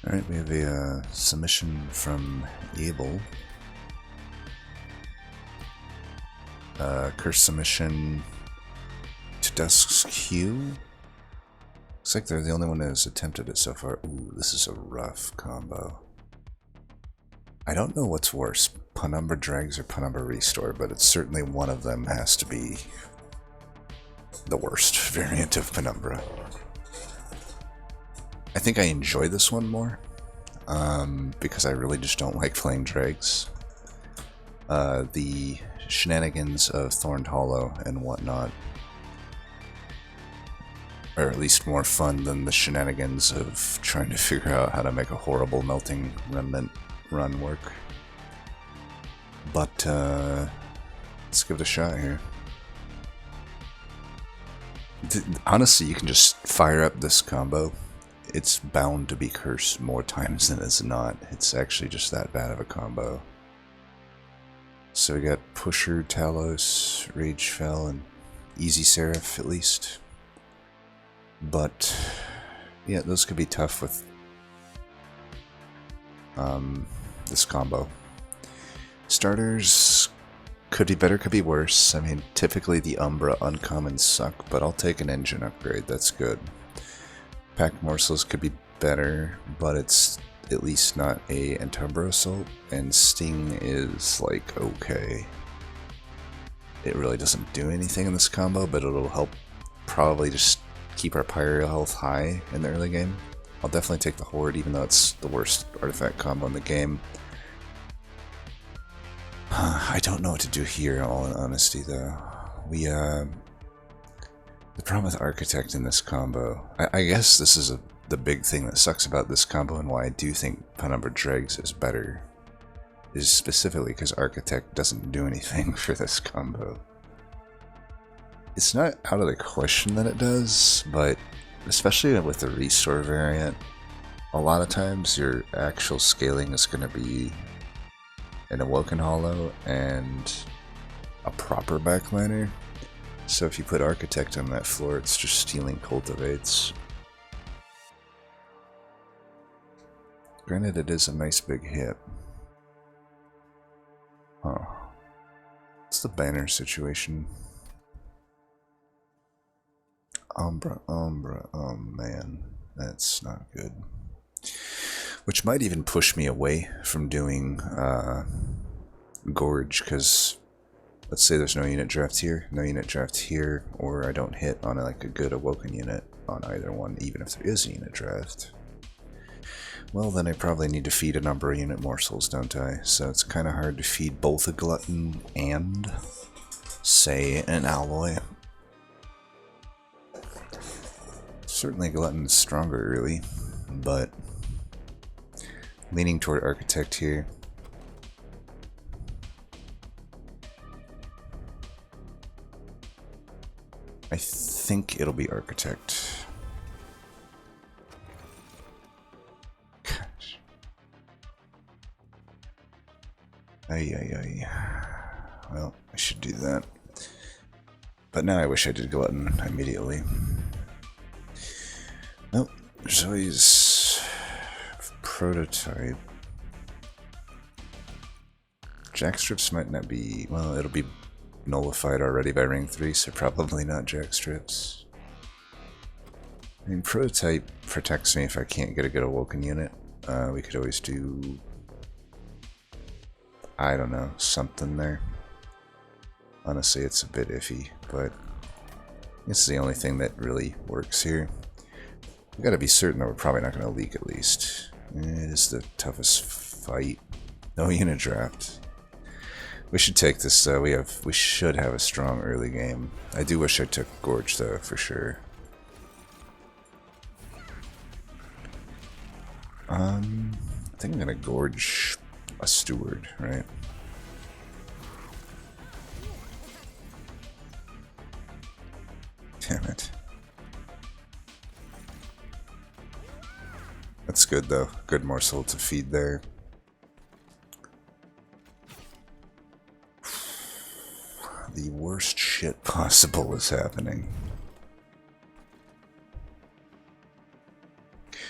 Alright, we have a submission from Abel. Curse submission to Dusk's Q. Looks like they're the only one that has attempted it so far. Ooh, this is a rough combo. I don't know what's worse, Penumbra Dregs or Penumbra Restore, but it's certainly one of them has to be the worst variant of Penumbra. I think I enjoy this one more, because I really just don't like playing Dregs. The shenanigans of Thorned Hollow and whatnot are at least more fun than the shenanigans of trying to figure out how to make a horrible Melting Remnant run work. But, let's give it a shot here. Honestly, you can just fire up this combo. It's bound to be cursed more times than it's not. It's actually just that bad of a combo. So we got Pusher, Talos, Rage Fell, and Easy Seraph at least. But yeah, those could be tough with this combo. Starters could be better, could be worse. I mean, typically the Umbra uncommons suck, but I'll take an engine upgrade, that's good. Pack Morsels could be better, but it's at least not a Entumbra Assault, and Sting is like okay. It really doesn't do anything in this combo, but it'll help probably just keep our Pyro health high in the early game. I'll definitely take the Horde, even though it's the worst artifact combo in the game. I don't know what to do here, in all honesty, though. The problem with Architect in this combo, I guess this is the big thing that sucks about this combo and why I do think Penumbra Dregs is better, is specifically because Architect doesn't do anything for this combo. It's not out of the question that it does, but especially with the Restore variant, a lot of times your actual scaling is going to be an Awoken Hollow and a proper backliner. So if you put Architect on that floor, it's just stealing Cultivates. Granted, it is a nice big hit. Huh. What's the banner situation? Umbra, oh man, that's not good. Which might even push me away from doing Gorge, because let's say there's no unit draft here, no unit draft here, or I don't hit on like a good Awoken unit on either one, even if there is a unit draft. Well, then I probably need to feed a number of unit morsels, don't I? So it's kind of hard to feed both a Glutton and, say, an Alloy. Certainly Glutton is stronger early, but leaning toward Architect here. I think it'll be Architect. Gosh. Ay. Well, I should do that. But now I wish I did Glutton immediately. Nope, there's always Prototype. Jackstrips might not be, well, it'll be nullified already by Ring 3, so probably not Jackstrips. I mean, Prototype protects me if I can't get a good Awoken unit. We could always do, I don't know, something there. Honestly, it's a bit iffy, but it's the only thing that really works here. We gotta be certain that we're probably not gonna leak at least. It is the toughest fight. No unit draft. We should take this though. We should have a strong early game. I do wish I took Gorge though, for sure. I think I'm gonna Gorge a Steward, right? Damn it. That's good though. Good morsel to feed there. The worst shit possible is happening.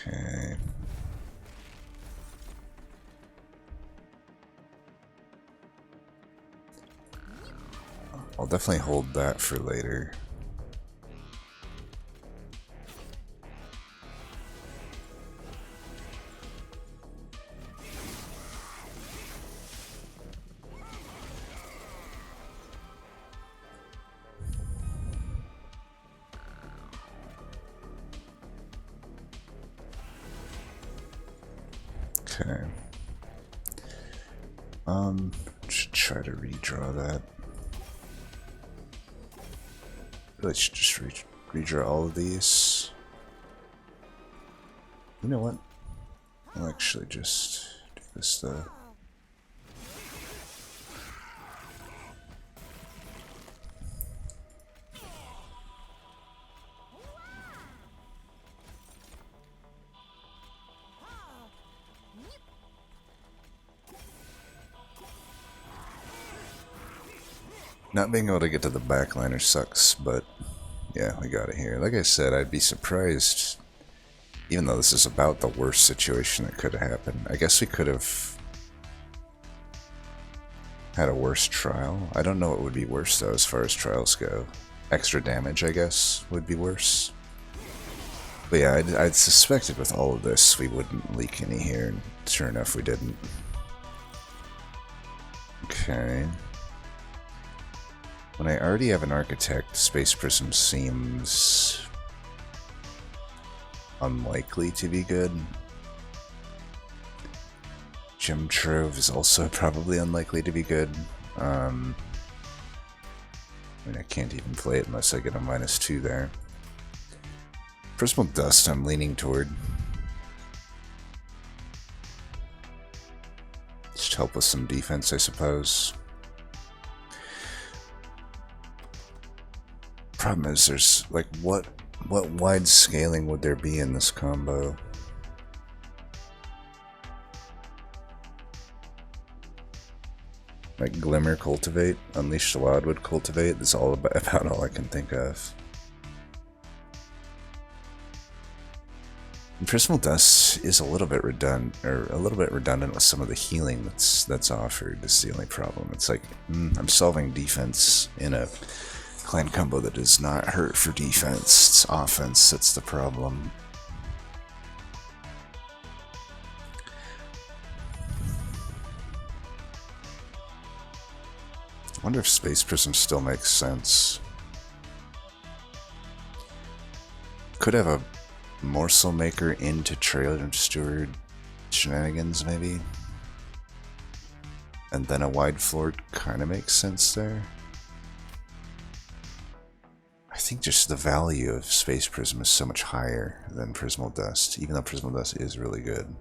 Okay. I'll definitely hold that for later. Okay. Should try to redraw that. Let's just redraw all of these. You know what? I'll actually just do this though. Not being able to get to the backliner sucks, but yeah, we got it here. Like I said, I'd be surprised, even though this is about the worst situation that could have happened. I guess we could have had a worse trial. I don't know what would be worse, though, as far as trials go. Extra damage, I guess, would be worse. But yeah, I'd suspected with all of this we wouldn't leak any here, and sure enough we didn't. Okay. When I already have an architect, Space Prism seems unlikely to be good. Gem Trove is also probably unlikely to be good. I mean, I can't even play it unless I get a -2 there. Prismal Dust I'm leaning toward. Just help with some defense, I suppose. Problem is, there's like what wide scaling would there be in this combo? Like Glimmer Cultivate, Unleash the Wildwood Cultivate is all about all I can think of. And Prismal Dust is a little bit redundant with some of the healing that's offered. Is the only problem. It's like I'm solving defense in a clan combo that does not hurt for defense. It's offense that's the problem. I wonder if Space Prism still makes sense. Could have a Morsel Maker into Trail Steward shenanigans, maybe? And then a Wide Floor kind of makes sense there. I think just the value of Space Prism is so much higher than Prismal Dust, even though Prismal Dust is really good.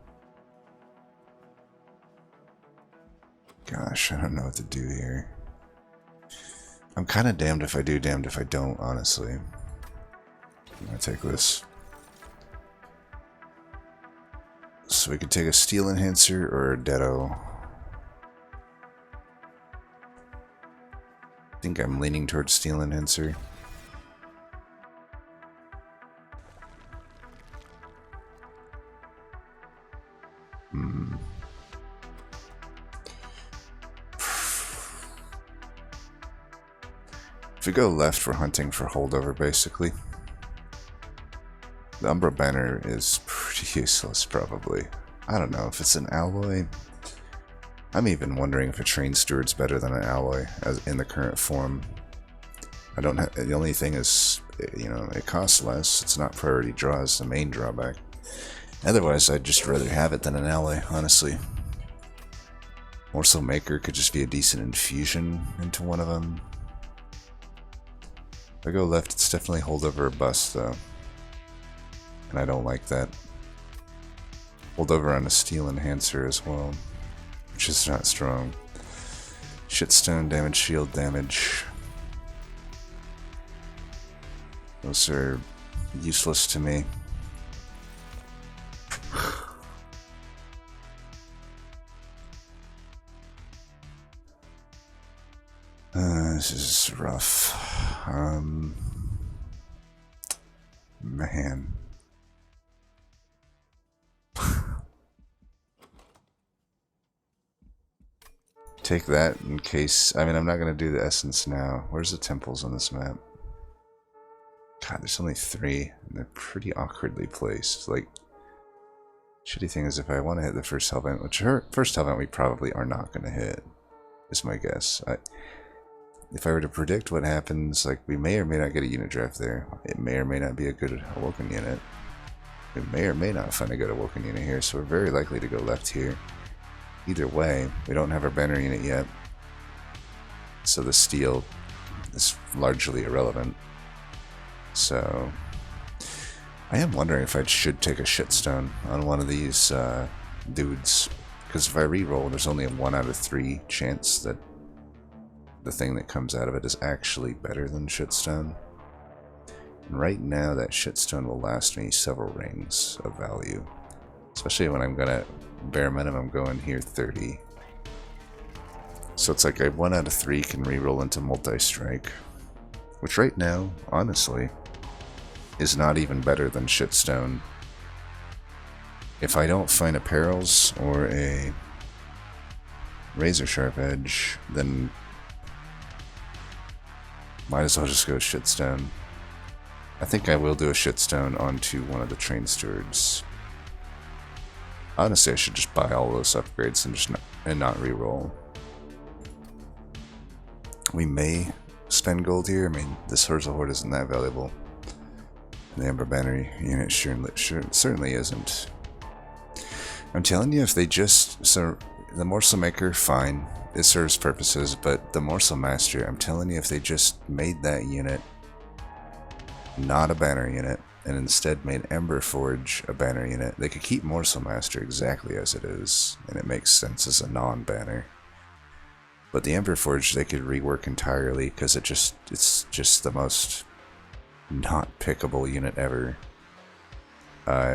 Gosh, I don't know what to do here. I'm kind of damned if I do, damned if I don't, honestly. I'm gonna take this. So we could take a Steel Enhancer or a Deado. I think I'm leaning towards Steel Enhancer. If we go left, we're hunting for holdover, basically. The Umbra Banner is pretty useless, probably. I don't know if it's an alloy. I'm even wondering if a Train Steward's better than an alloy as in the current form. I don't have. The only thing is, you know, it costs less. It's not priority draw is the main drawback. Otherwise, I'd just rather have it than an alloy, honestly. Morsel Maker could just be a decent infusion into one of them. If I go left, it's definitely holdover or bust, though. And I don't like that. Holdover on a Steel Enhancer as well, which is not strong. Shitstone damage, shield damage. Those are useless to me. This is rough. Man. take that in case. I mean, I'm not going to do the essence now. Where's the temples on this map? God, there's only 3, and they're pretty awkwardly placed. Like, shitty thing is if I want to hit the first Hellvent, which first Hellvent we probably are not going to hit, is my guess. If I were to predict what happens, like, we may or may not get a unit draft there. It may or may not be a good Awoken unit. We may or may not find a good Awoken unit here, so we're very likely to go left here. Either way, we don't have our banner unit yet, so the steel is largely irrelevant. So, I am wondering if I should take a shitstone on one of these dudes, because if I reroll, there's only a 1 out of 3 chance that the thing that comes out of it is actually better than shitstone. And right now, that shitstone will last me several rings of value, especially when I'm gonna bare minimum go in here 30. So it's like a 1 out of 3 can reroll into multi-strike, which right now, honestly, is not even better than shitstone. If I don't find a perils or a razor sharp edge, then might as well just go shitstone. I think I will do a shitstone onto one of the train stewards. Honestly, I should just buy all those upgrades and not reroll. We may spend gold here. I mean, this Horza Horde isn't that valuable. And the Ember Banner unit certainly isn't. I'm telling you, if they just... So, the Morsel Maker, fine. It serves purposes, but the Morsel Master, I'm telling you, if they just made that unit not a banner unit, and instead made Ember Forge a banner unit, they could keep Morsel Master exactly as it is, and it makes sense as a non-banner. But the Ember Forge they could rework entirely, because it's just the most not pickable unit ever.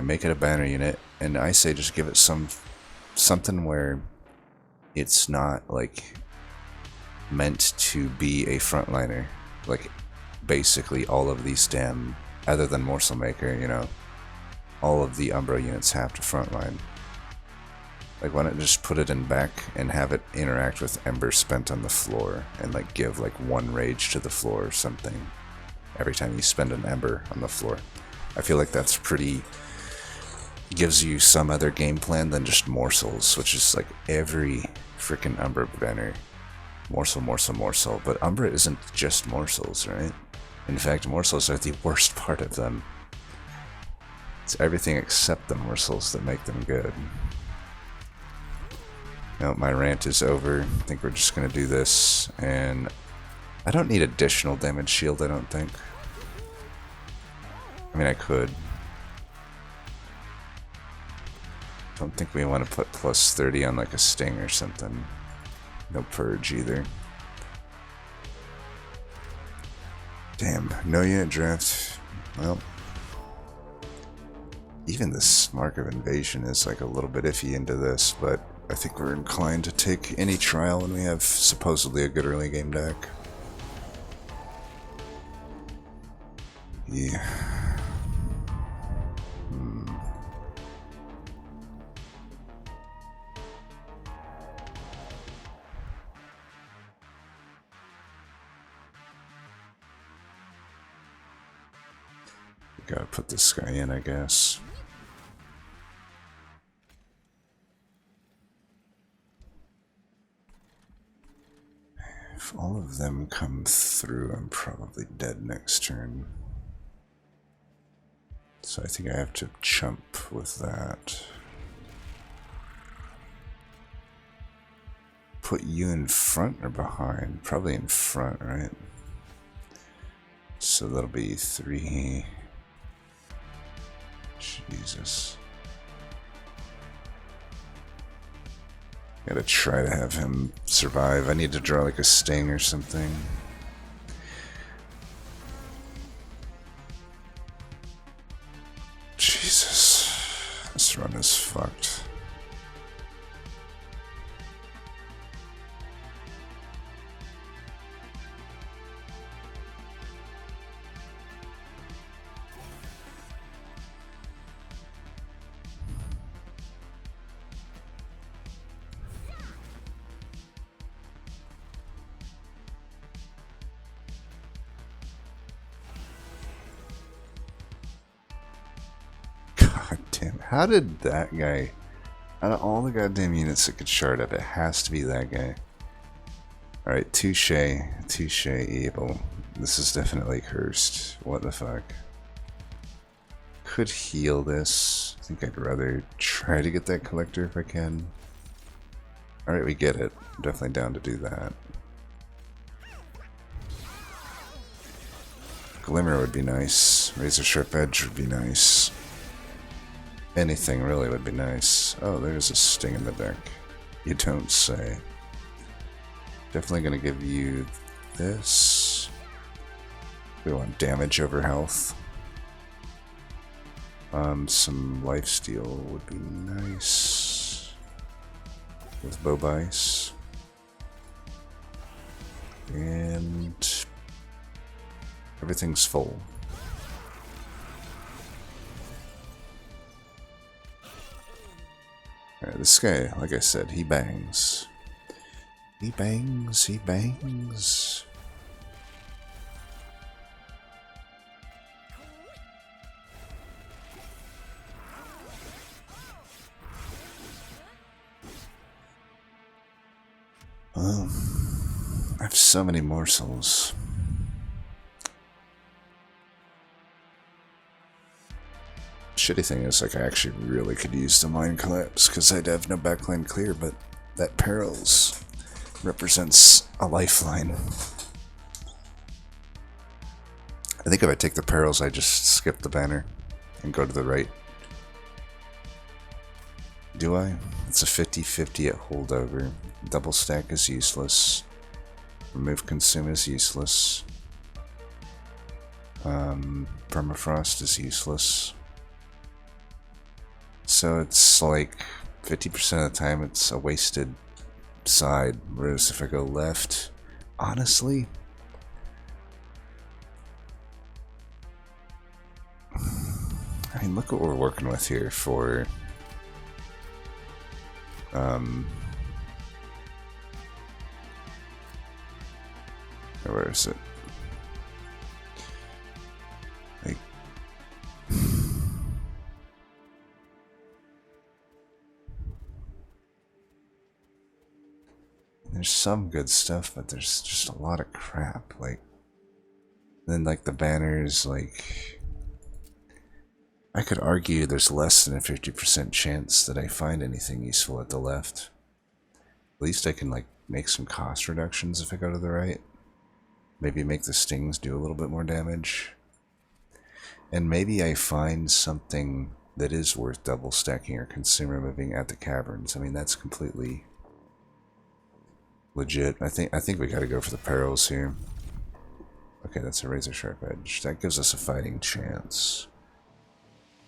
Make it a banner unit, and I say just give it something where it's not like meant to be a frontliner. Like basically all of these other than Morsel Maker, you know, all of the Umbro units have to frontline. Like, why not just put it in back and have it interact with Ember spent on the floor and like give like 1 rage to the floor or something every time you spend an Ember on the floor. I feel like that's pretty... gives you some other game plan than just morsels, which is like every freaking Umbra banner. Morsel, morsel, morsel. But Umbra isn't just morsels, right? In fact, morsels are the worst part of them. It's everything except the morsels that make them good. Now, my rant is over. I think we're just going to do this, and I don't need additional damage shield, I don't think. I mean, I could. Don't think we want to put plus 30 on like a sting or something. No purge either. Damn, no unit draft. Well, even this Mark of Invasion is like a little bit iffy into this, but I think we're inclined to take any trial when we have supposedly a good early game deck. Yeah. Gotta put this guy in, I guess. If all of them come through, I'm probably dead next turn. So I think I have to chump with that. Put you in front or behind? Probably in front, right? So that'll be 3... Jesus. Gotta try to have him survive. I need to draw like a sting or something. Jesus. This run is fucked. God damn. How did that guy... Out of all the goddamn units that could shard up, it has to be that guy. Alright, touche. Touche, evil. This is definitely cursed. What the fuck? Could heal this. I think I'd rather try to get that collector if I can. Alright, we get it. I'm definitely down to do that. Glimmer would be nice. Razor Sharp Edge would be nice. Anything really would be nice. Oh, there's a sting in the deck. You don't say. Definitely gonna give you this. We want damage over health. Some lifesteal would be nice. With Bobice. And everything's full. Alright, this guy, like I said, he bangs. He bangs, he bangs. I have so many morsels. Shitty thing is, like, I actually really could use the Mind Collapse because I'd have no backline clear, but that Perils represents a lifeline. I think if I take the Perils, I just skip the banner and go to the right. Do I? It's a 50-50 at holdover. Double stack is useless. Remove consume is useless. Permafrost is useless. So it's like 50% of the time it's a wasted side, whereas if I go left, honestly, I mean, look what we're working with here for where is it? Like, there's some good stuff, but there's just a lot of crap. Like, then like the banners, like, I could argue there's less than a 50% chance that I find anything useful at the left. At least I can like make some cost reductions if I go to the right. Maybe make the stings do a little bit more damage. And maybe I find something that is worth double stacking or consumer moving at the caverns. I mean, that's completely legit. I think we gotta go for the Perils here. Okay, that's a Razor Sharp Edge. That gives us a fighting chance.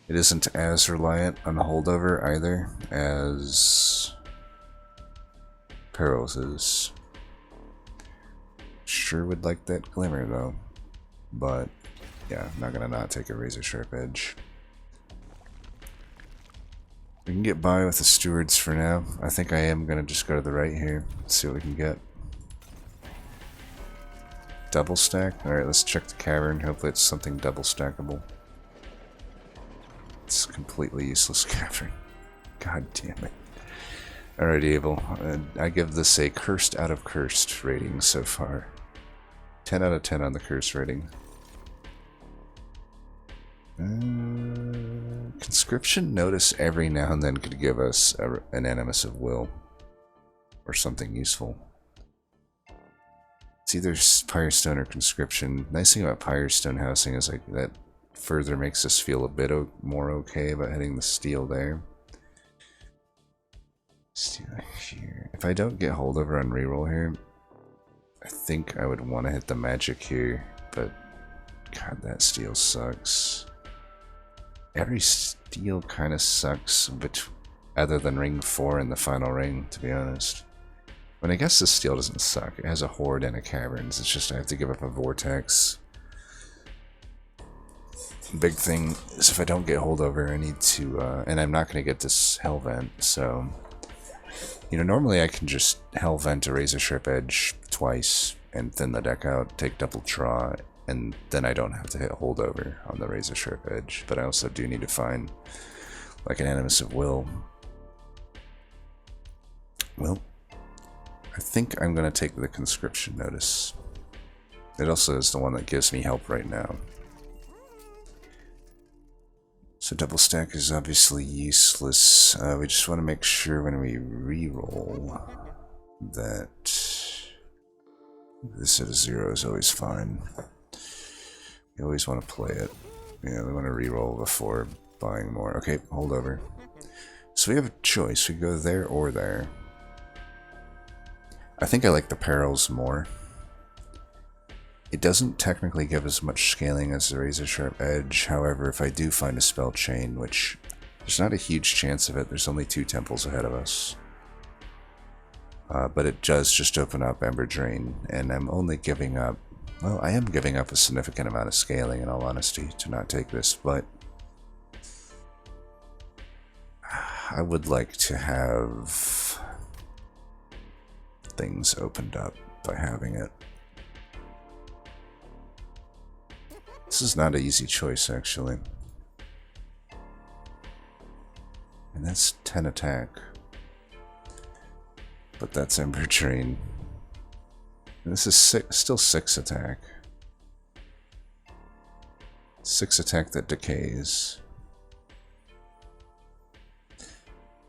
It isn't as reliant on holdover either as Perils is. Sure would like that Glimmer though, but yeah, I'm not gonna not take a Razor Sharp Edge. We can get by with the Stewards for now. I think I am gonna just go to the right here, see what we can get. Double stack? Alright, let's check the cavern. Hopefully it's something double stackable. It's completely useless cavern. God damn it. Alright, Evil. I give this a cursed out of cursed rating so far. 10 out of 10 on the curse rating. Conscription Notice every now and then could give us an Animus of Will. Or something useful. It's either Firestone or Conscription. Nice thing about Firestone housing is like that further makes us feel a bit more okay about hitting the steel there. Steel here. If I don't get holdover on reroll here, I think I would want to hit the magic here, but god, that steel sucks. Every steel kind of sucks, other than ring 4 and the final ring, to be honest. But I guess the steel doesn't suck. It has a horde and a caverns. It's just I have to give up a vortex. Big thing is if I don't get holdover, I need to, and I'm not going to get this hell vent, so, you know, normally I can just hell vent a Razor Sharp Edge twice and thin the deck out, take double draw, and then I don't have to hit holdover on the Razor Sharp Edge. But I also do need to find like an animus of will. Well, I think I'm going to take the conscription notice. It also is the one that gives me help right now. So double stack is obviously useless. We just want to make sure when we re-roll that this at a 0 is always fine. You always want to play it. Yeah, we want to re-roll before buying more. Okay, hold over. So we have a choice. We go there or there. I think I like the perils more. It doesn't technically give as much scaling as the Razor Sharp Edge. However, if I do find a spell chain, which there's not a huge chance of it, there's only 2 temples ahead of us. But it does just open up Ember Drain, and I'm only giving up, well, I am giving up a significant amount of scaling in all honesty to not take this, but I would like to have things opened up by having it. This is not an easy choice, actually. And that's 10 attack. But that's Ember Drain. This is still 6 attack. 6 attack that decays.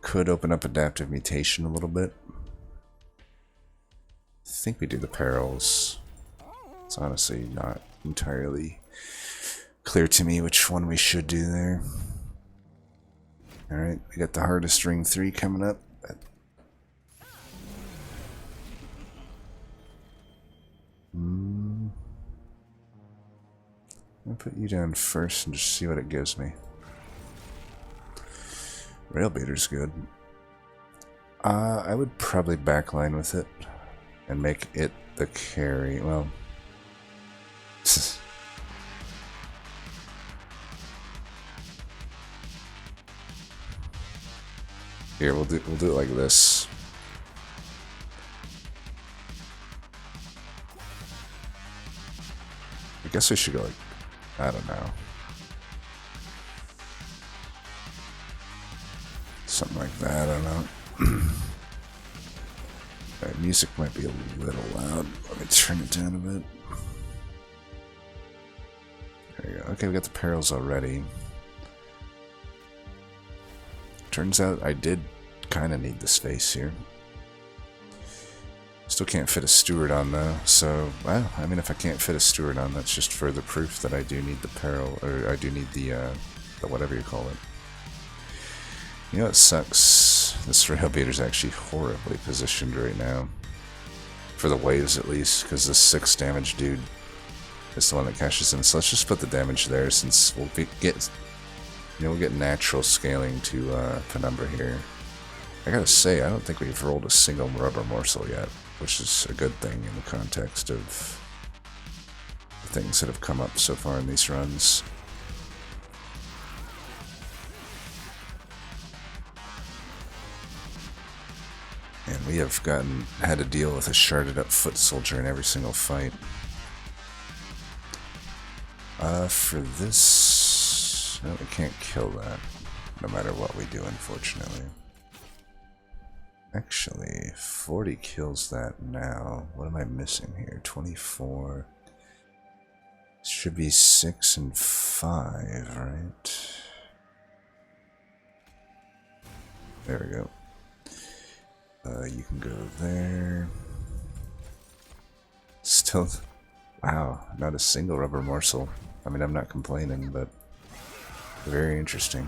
Could open up Adaptive Mutation a little bit. I think we do the perils. It's honestly not entirely clear to me which one we should do there. Alright, we got the hardest ring 3 coming up. I'll put you down first and just see what it gives me. Rail Beater's good. I would probably backline with it and make it the carry. Well, here we'll do it like this. I guess we should go like, I don't know, something like that. I don't know. Alright, music might be a little loud. Let me turn it down a bit. There we go. Okay, we got the perils already. Turns out I did kind of need the space here. Still can't fit a steward on though, so, well, I mean, if I can't fit a steward on, that's just further proof that I do need the peril, or I do need the whatever you call it. You know what sucks? This Rail Beater's actually horribly positioned right now. For the waves, at least, because the 6 damage dude is the one that cashes in. So let's just put the damage there, since we'll get natural scaling to Penumbra here. I gotta say, I don't think we've rolled a single rubber morsel yet, which is a good thing in the context of the things that have come up so far in these runs. And we have had to deal with a sharded up foot soldier in every single fight. For this, no, we can't kill that, no matter what we do, unfortunately. Actually, 40 kills that now. What am I missing here? 24. Should be 6 and 5, right? There we go. You can go there. Still, wow, not a single rubber morsel. I mean, I'm not complaining, but very interesting.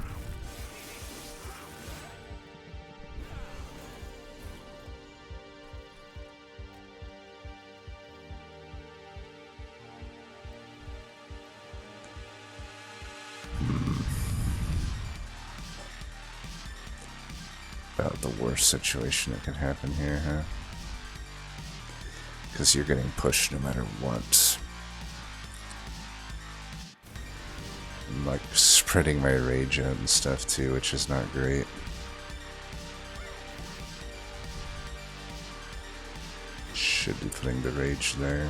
About the worst situation that could happen here, huh? Because you're getting pushed no matter what. I'm like spreading my rage out and stuff too, which is not great. Should be putting the rage there.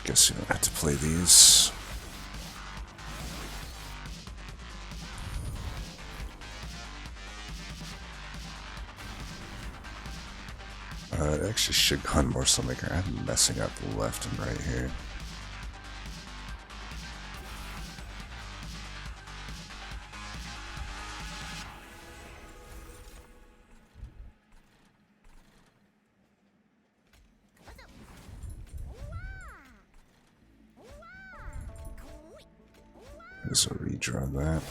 guess we don't have to play these. It actually should go on Morsel Maker. I'm messing up left and right here. There's a redraw that.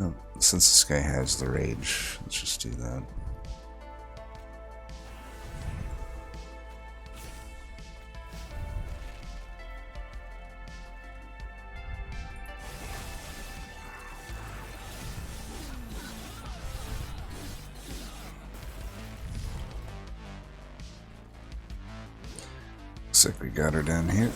Oh, since this guy has the rage, let's just do that. Looks like we got her down here.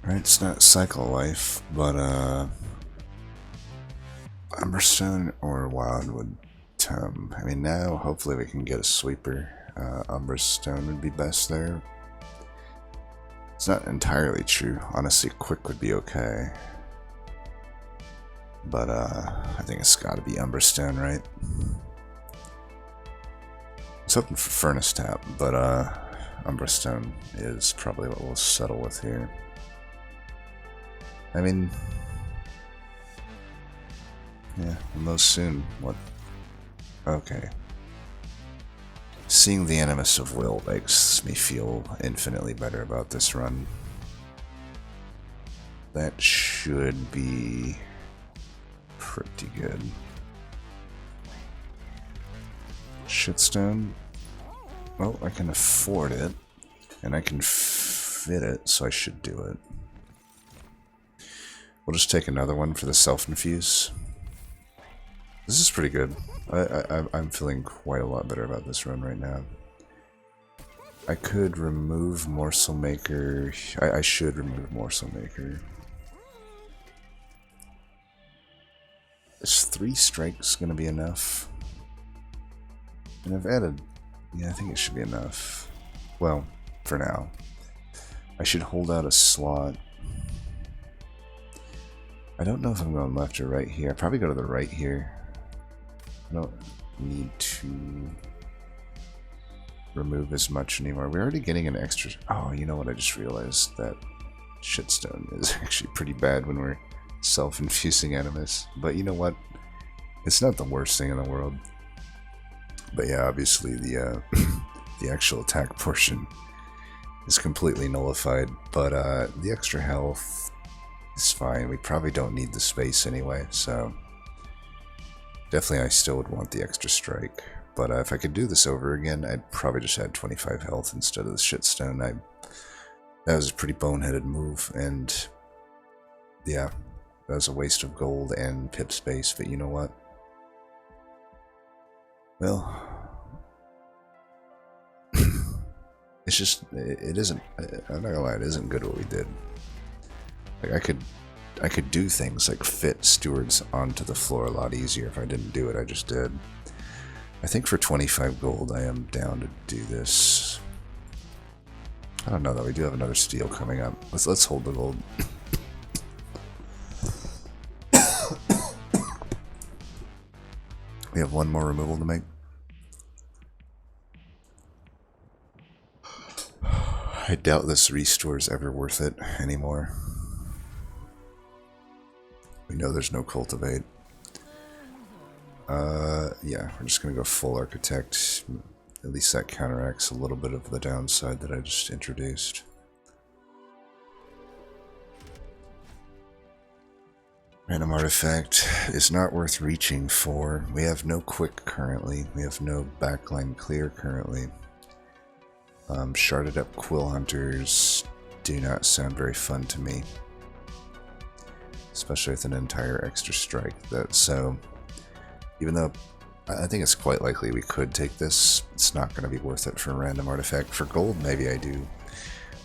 Right, it's not Cycle Life, but Umberstone or Wildwood Tome. I mean, now hopefully we can get a sweeper. Umberstone would be best there. It's not entirely true. Honestly, Quick would be okay. But I think it's got to be Umberstone, right? I was hoping for Furnace Tap, but Umberstone is probably what we'll settle with here. I mean, yeah, most soon. What? Okay. Seeing the Animus of Will makes me feel infinitely better about this run. That should be pretty good. Shitstone. Well, I can afford it, and I can fit it, so I should do it. We'll just take another one for the self-infuse. This is pretty good. I'm feeling quite a lot better about this run right now. I could remove Morsel Maker. I should remove Morsel Maker. Is 3 strikes going to be enough? And I've added... Yeah, I think it should be enough. Well, for now. I should hold out a slot. I don't know if I'm going left or right here. I probably go to the right here. I don't need to remove as much anymore. We're already getting an extra... Oh, you know what? I just realized that Shitstone is actually pretty bad when we're self-infusing Animus. But you know what? It's not the worst thing in the world. But yeah, obviously the the actual attack portion is completely nullified. But the extra health is fine. We probably don't need the space anyway, so definitely I still would want the extra strike. But if I could do this over again, I'd probably just add 25 health instead of the Shitstone. That was a pretty boneheaded move, and yeah, that was a waste of gold and pip space, but you know what? Well, it's just, it isn't, I'm not gonna lie, it isn't good what we did. Like, I could do things like fit stewards onto the floor a lot easier if I didn't do it. I just did. I think for 25 gold I am down to do this. I don't know though, we do have another steal coming up. Let's hold the gold. We have one more removal to make. I doubt this restore is ever worth it anymore. We know there's no cultivate. Yeah, we're just gonna go full architect. At least that counteracts a little bit of the downside that I just introduced. Random artifact is not worth reaching for. We have no quick currently. We have no backline clear currently. Sharded up Quill Hunters do not sound very fun to me. Especially with an entire extra strike. So, even though I think it's quite likely we could take this. It's not going to be worth it for a random artifact. For gold, maybe I do.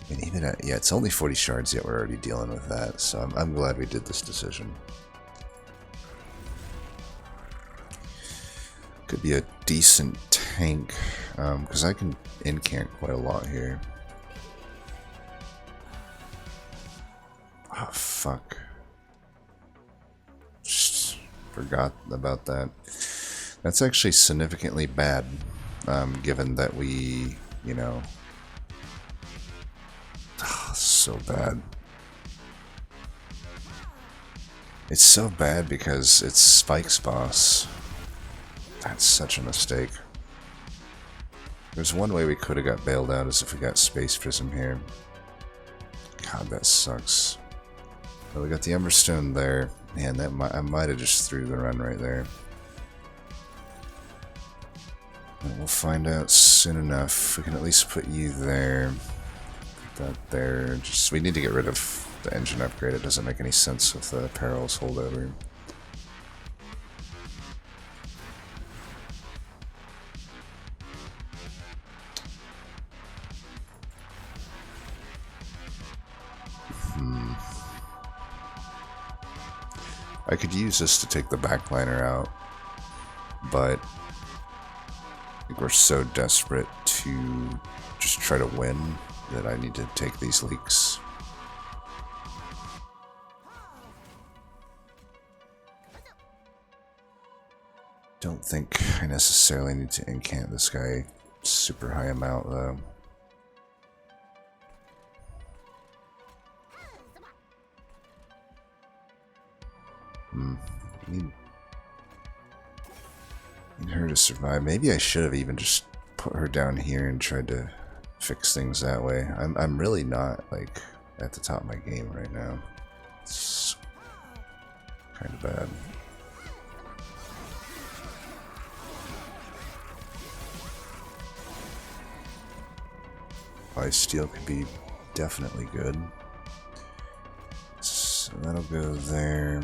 I mean, even at, yeah, it's only 40 shards, yet we're already dealing with that. So I'm glad we did this decision. Could be a decent tank, because I can incant quite a lot here. Oh, fuck. Just forgot about that. That's actually significantly bad, given that we, you know... Oh, so bad. It's so bad because it's Spike's boss. That's such a mistake. There's one way we could have got bailed out is if we got Space Prism here. God, that sucks. Well, we got the Emberstone there. Man, that I might have just threw the run right there. But we'll find out soon enough. We can at least put you there. Put that there. Just we need to get rid of the engine upgrade. It doesn't make any sense with the Peril's holdover. I could use this to take the backliner out, but I think we're so desperate to just try to win that I need to take these leaks. Don't think I necessarily need to incant this guy super high amount though. Need her to survive. Maybe I should have even just put her down here and tried to fix things that way. I'm really not like at the top of my game right now. It's kind of bad. Lifesteal could be definitely good. So that'll go there.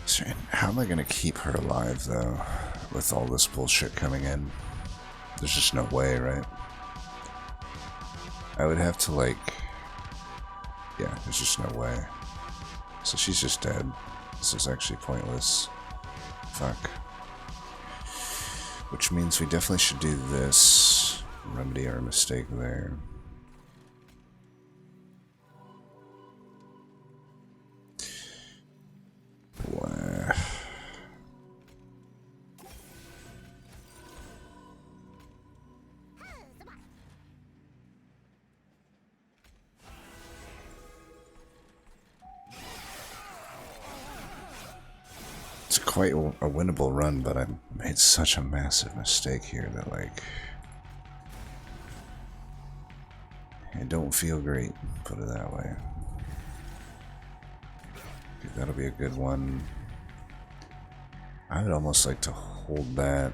So how am I going to keep her alive, though, with all this bullshit coming in? There's just no way, right? I would have to, like... Yeah, there's just no way. So she's just dead. This is actually pointless. Fuck. Which means we definitely should do this. Remedy our mistake there. Wow. It's quite a winnable run, but I made such a massive mistake here that, like, I don't feel great, put it that way. Okay, that'll be a good one. I would almost like to hold that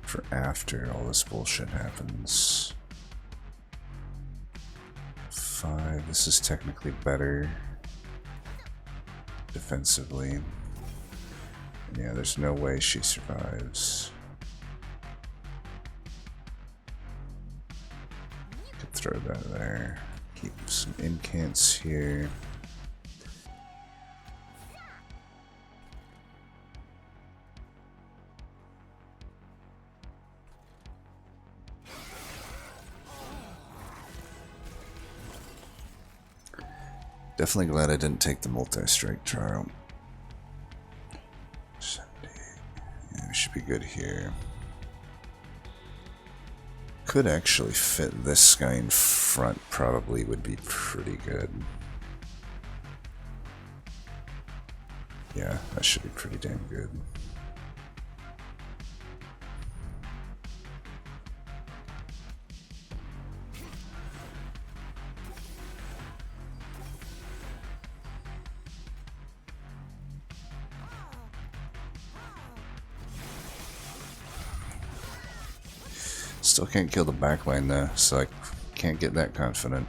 for after all this bullshit happens. 5, this is technically better defensively. Yeah, there's no way she survives. Could throw that there. Keep some incants here. Definitely glad I didn't take the multi-strike trial. Yeah, we should be good here. Could actually fit this guy in front, probably would be pretty good. Yeah, that should be pretty damn good. Still can't kill the backline though, so I can't get that confident.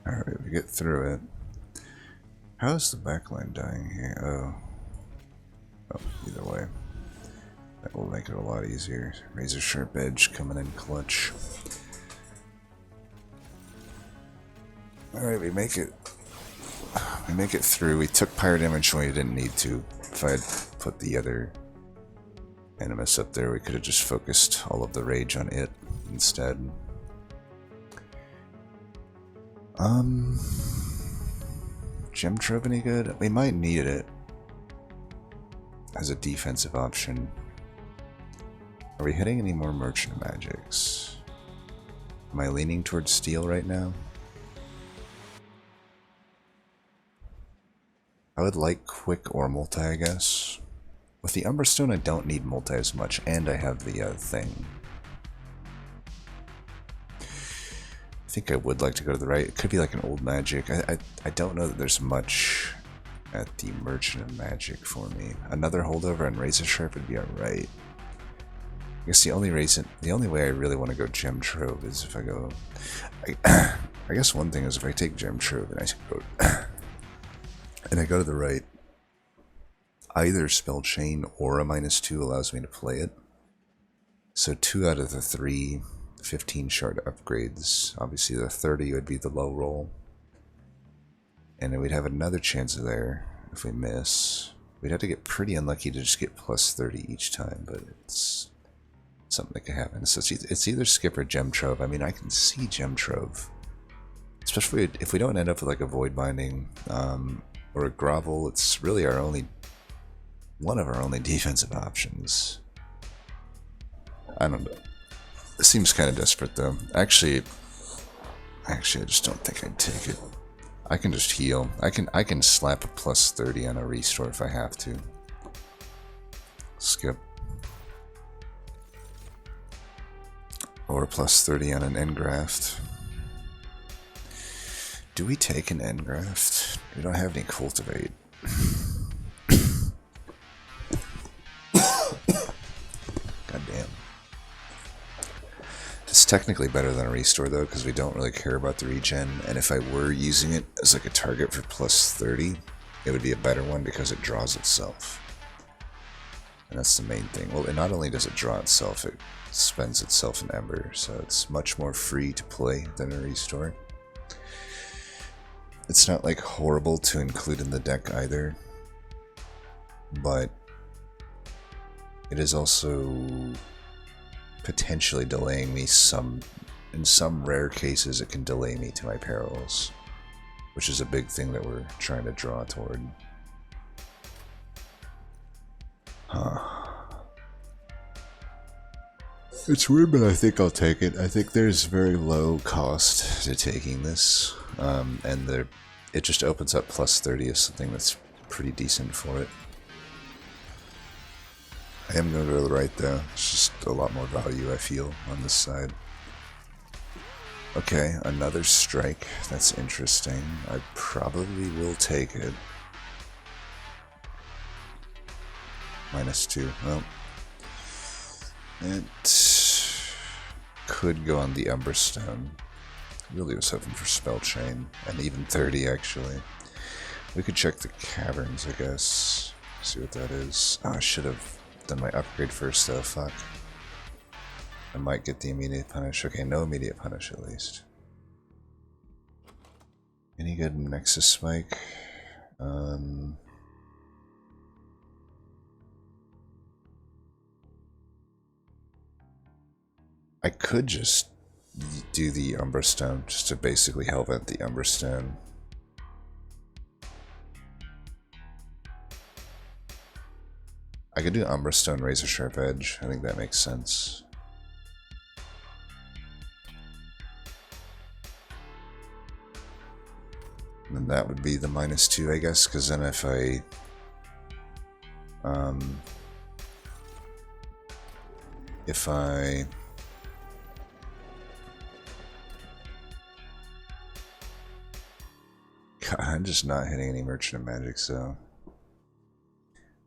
Alright, we get through it. How is the backline dying here? Oh, either way. That will make it a lot easier. Razor sharp edge coming in clutch. Alright, we make it through. We took pyro damage when we didn't need to. If I had put the other Animus up there, we could have just focused all of the rage on it instead. Gem Trove any good? We might need it as a defensive option. Are we hitting any more merchant magics? Am I leaning towards steel right now? I would like quick or multi, I guess. With the Umberstone, I don't need multi as much, and I have the thing. I think I would like to go to the right. It could be like an old magic. I don't know that there's much at the merchant of magic for me. Another holdover and razor sharp would be alright. I guess the only way I really want to go Gem Trove is if I go. I guess one thing is if I take Gem Trove and I go to the right, either Spell Chain or a -2 allows me to play it. So 2 out of the 3 15 shard upgrades. Obviously the 30 would be the low roll. And then we'd have another chance there if we miss. We'd have to get pretty unlucky to just get +30 each time, but it's something that can happen. So it's either skip or Gem Trove. I mean, I can see Gem Trove. Especially if we don't end up with like a Void Binding or a Grovel. It's really one of our only defensive options. I don't know. It seems kind of desperate though. Actually, I just don't think I'd take it. I can just heal. I can slap a +30 on a restore if I have to. Skip. Or +30 on an engraft. Do we take an engraft? We don't have any cultivate. Goddamn. It's technically better than a restore though, because we don't really care about the regen, and if I were using it as like a target for +30, it would be a better one because it draws itself. And that's the main thing. Well, not only does it draw itself, it spends itself in Ember, so it's much more free to play than a restore. It's not like horrible to include in the deck either, but it is also potentially delaying me in some rare cases it can delay me to my perils, which is a big thing that we're trying to draw toward. It's weird, but I think I'll take it. I think there's very low cost to taking this, and it just opens up +30 as something that's pretty decent for it. I am going to go to the right though. It's just a lot more value I feel on this side. Okay, another strike. That's interesting. I probably will take it. -2. Well, it could go on the Umberstone. Really was hoping for Spell Chain, and even 30 actually. We could check the caverns, I guess. See what that is. Oh, I should have done my upgrade first though, fuck. I might get the immediate punish. Okay, no immediate punish at least. Any good Nexus Spike? I could just do the Umberstone, just to basically Hellvent the Umberstone. I could do Umberstone, Razor Sharp Edge. I think that makes sense. And that would be the -2, I guess, because then if I... God, I'm just not hitting any Merchant of Magic, so...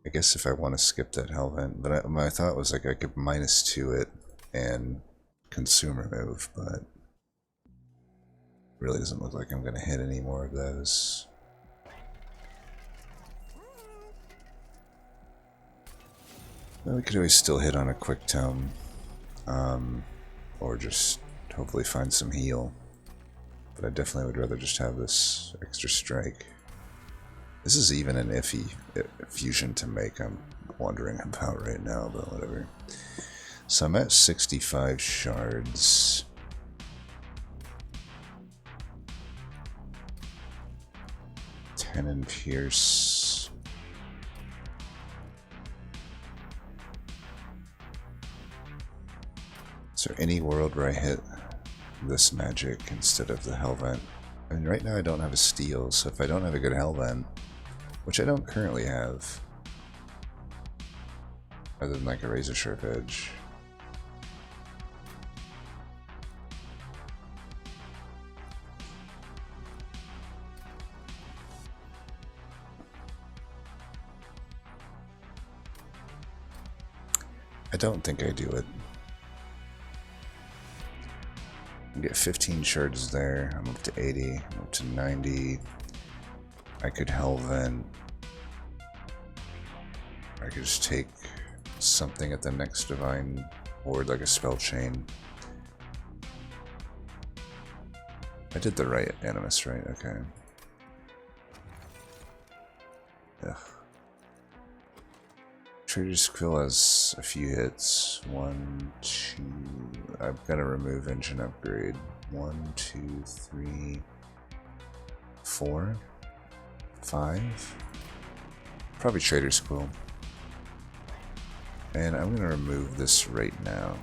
I guess if I want to skip that Hellvent, but my thought was like I could -2 it and consume remove, but really doesn't look like I'm going to hit any more of those. Well, we could always still hit on a quick tome, or just hopefully find some heal. But I definitely would rather just have this extra strike. This is even an iffy fusion to make, I'm wondering about right now, but whatever. So I'm at 65 shards. And Pierce. Is there any world where I hit this magic instead of the Hellvent? I mean, right now I don't have a steal, so if I don't have a good Hellvent, which I don't currently have, other than like a razor sharp edge. I don't think I do it. I get 15 shards there. I'm up to 80. I'm up to 90. I could Hellvent. I could just take something at the next divine ward, like a spell chain. I did the right animus, right? Okay. Ugh. Trader's Quill has a few hits. 1, 2. I've got to remove engine upgrade. 1, 2, 3, 4, 5. Probably Trader's Quill. And I'm going to remove this right now,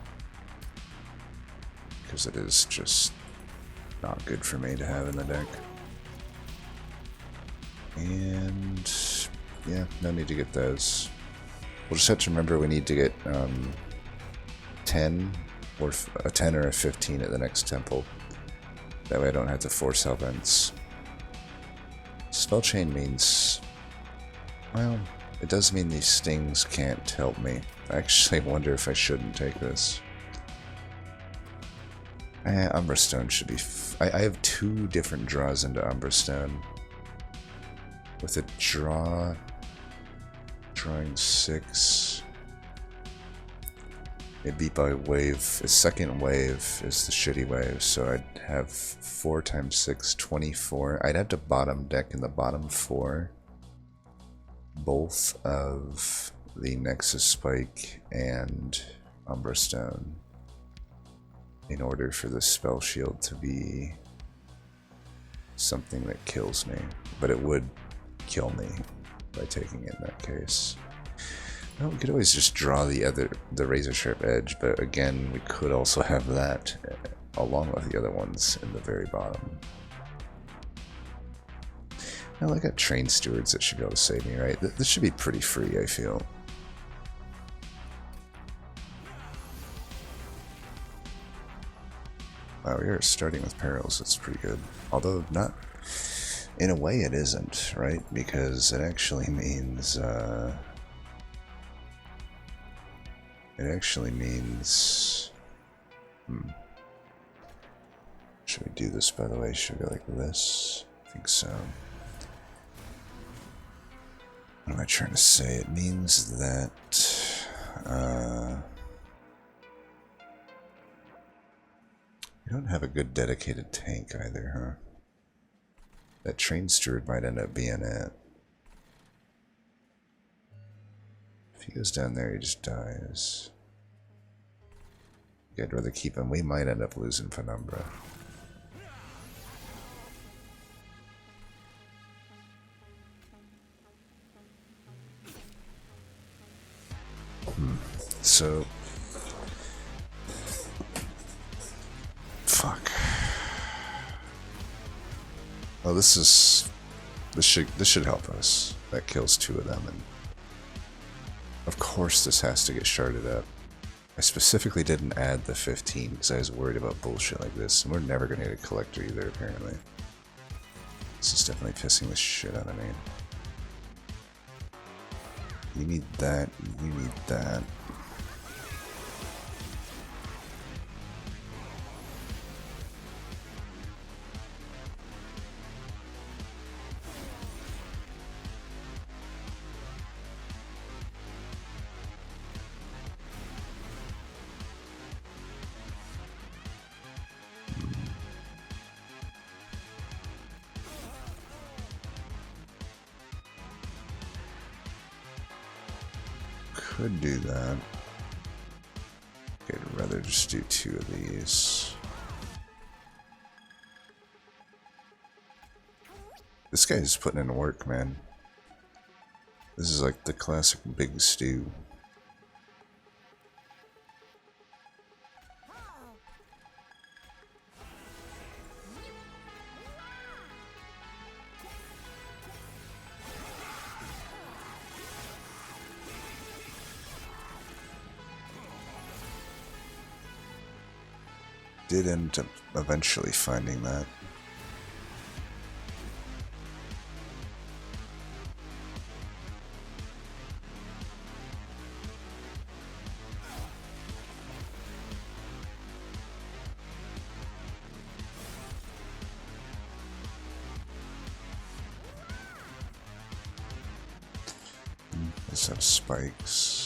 because it is just not good for me to have in the deck. And yeah, no need to get those. We'll just have to remember we need to get 10 or a 10 or a 15 at the next temple. That way I don't have to force Hellvents. Spell chain means, well, it does mean these stings can't help me. I actually wonder if I shouldn't take this. Umberstone should be... I have 2 different draws into Umberstone. With a drawing 6. It beat by wave. The second wave is the shitty wave, so I'd have 4 times 6, 24. I'd have to bottom deck in the bottom 4 both of the Nexus Spike and Umberstone in order for the spell shield to be something that kills me. But it would kill me by taking it in that case. Well, we could always just draw the razor sharp edge, but again, we could also have that along with the other ones in the very bottom. Now I got train stewards that should be able to save me, right? This should be pretty free, I feel. Wow, we are starting with perils. That's pretty good. Although not, in a way, it isn't, right? Because it actually means Should we do this, by the way? Should we go like this? I think so. What am I trying to say? It means that we don't have a good dedicated tank either, huh? That train steward might end up being it. If he goes down there, he just dies. I'd rather keep him. We might end up losing Penumbra. So... fuck. Oh, this is This should help us. That kills 2 of them, and of course this has to get sharded up. I specifically didn't add the 15 because I was worried about bullshit like this, and we're never gonna get a collector either, apparently. This is definitely pissing the shit out of me. You need that, you need that. Could do that. Okay, I'd rather just do 2 of these. This guy's putting in work, man. This is like the classic big stew. Did end up eventually finding that. Let's have spikes.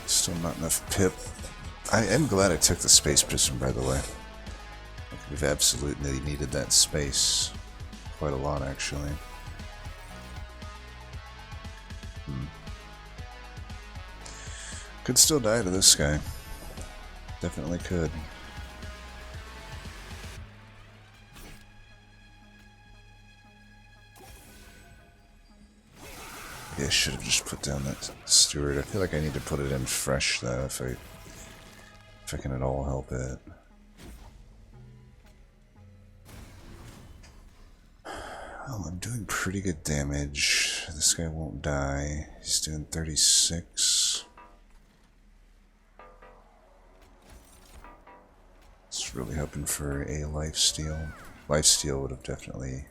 Still not enough pip. I am glad I took the space prism, by the way. We've absolutely needed that space. Quite a lot, actually. Could still die to this guy. Definitely could. Yeah, I should have just put down that steward. I feel like I need to put it in fresh, though, if I can at all help it. Well, I'm doing pretty good damage. This guy won't die. He's doing 36. Just really hoping for a lifesteal. Lifesteal would have definitely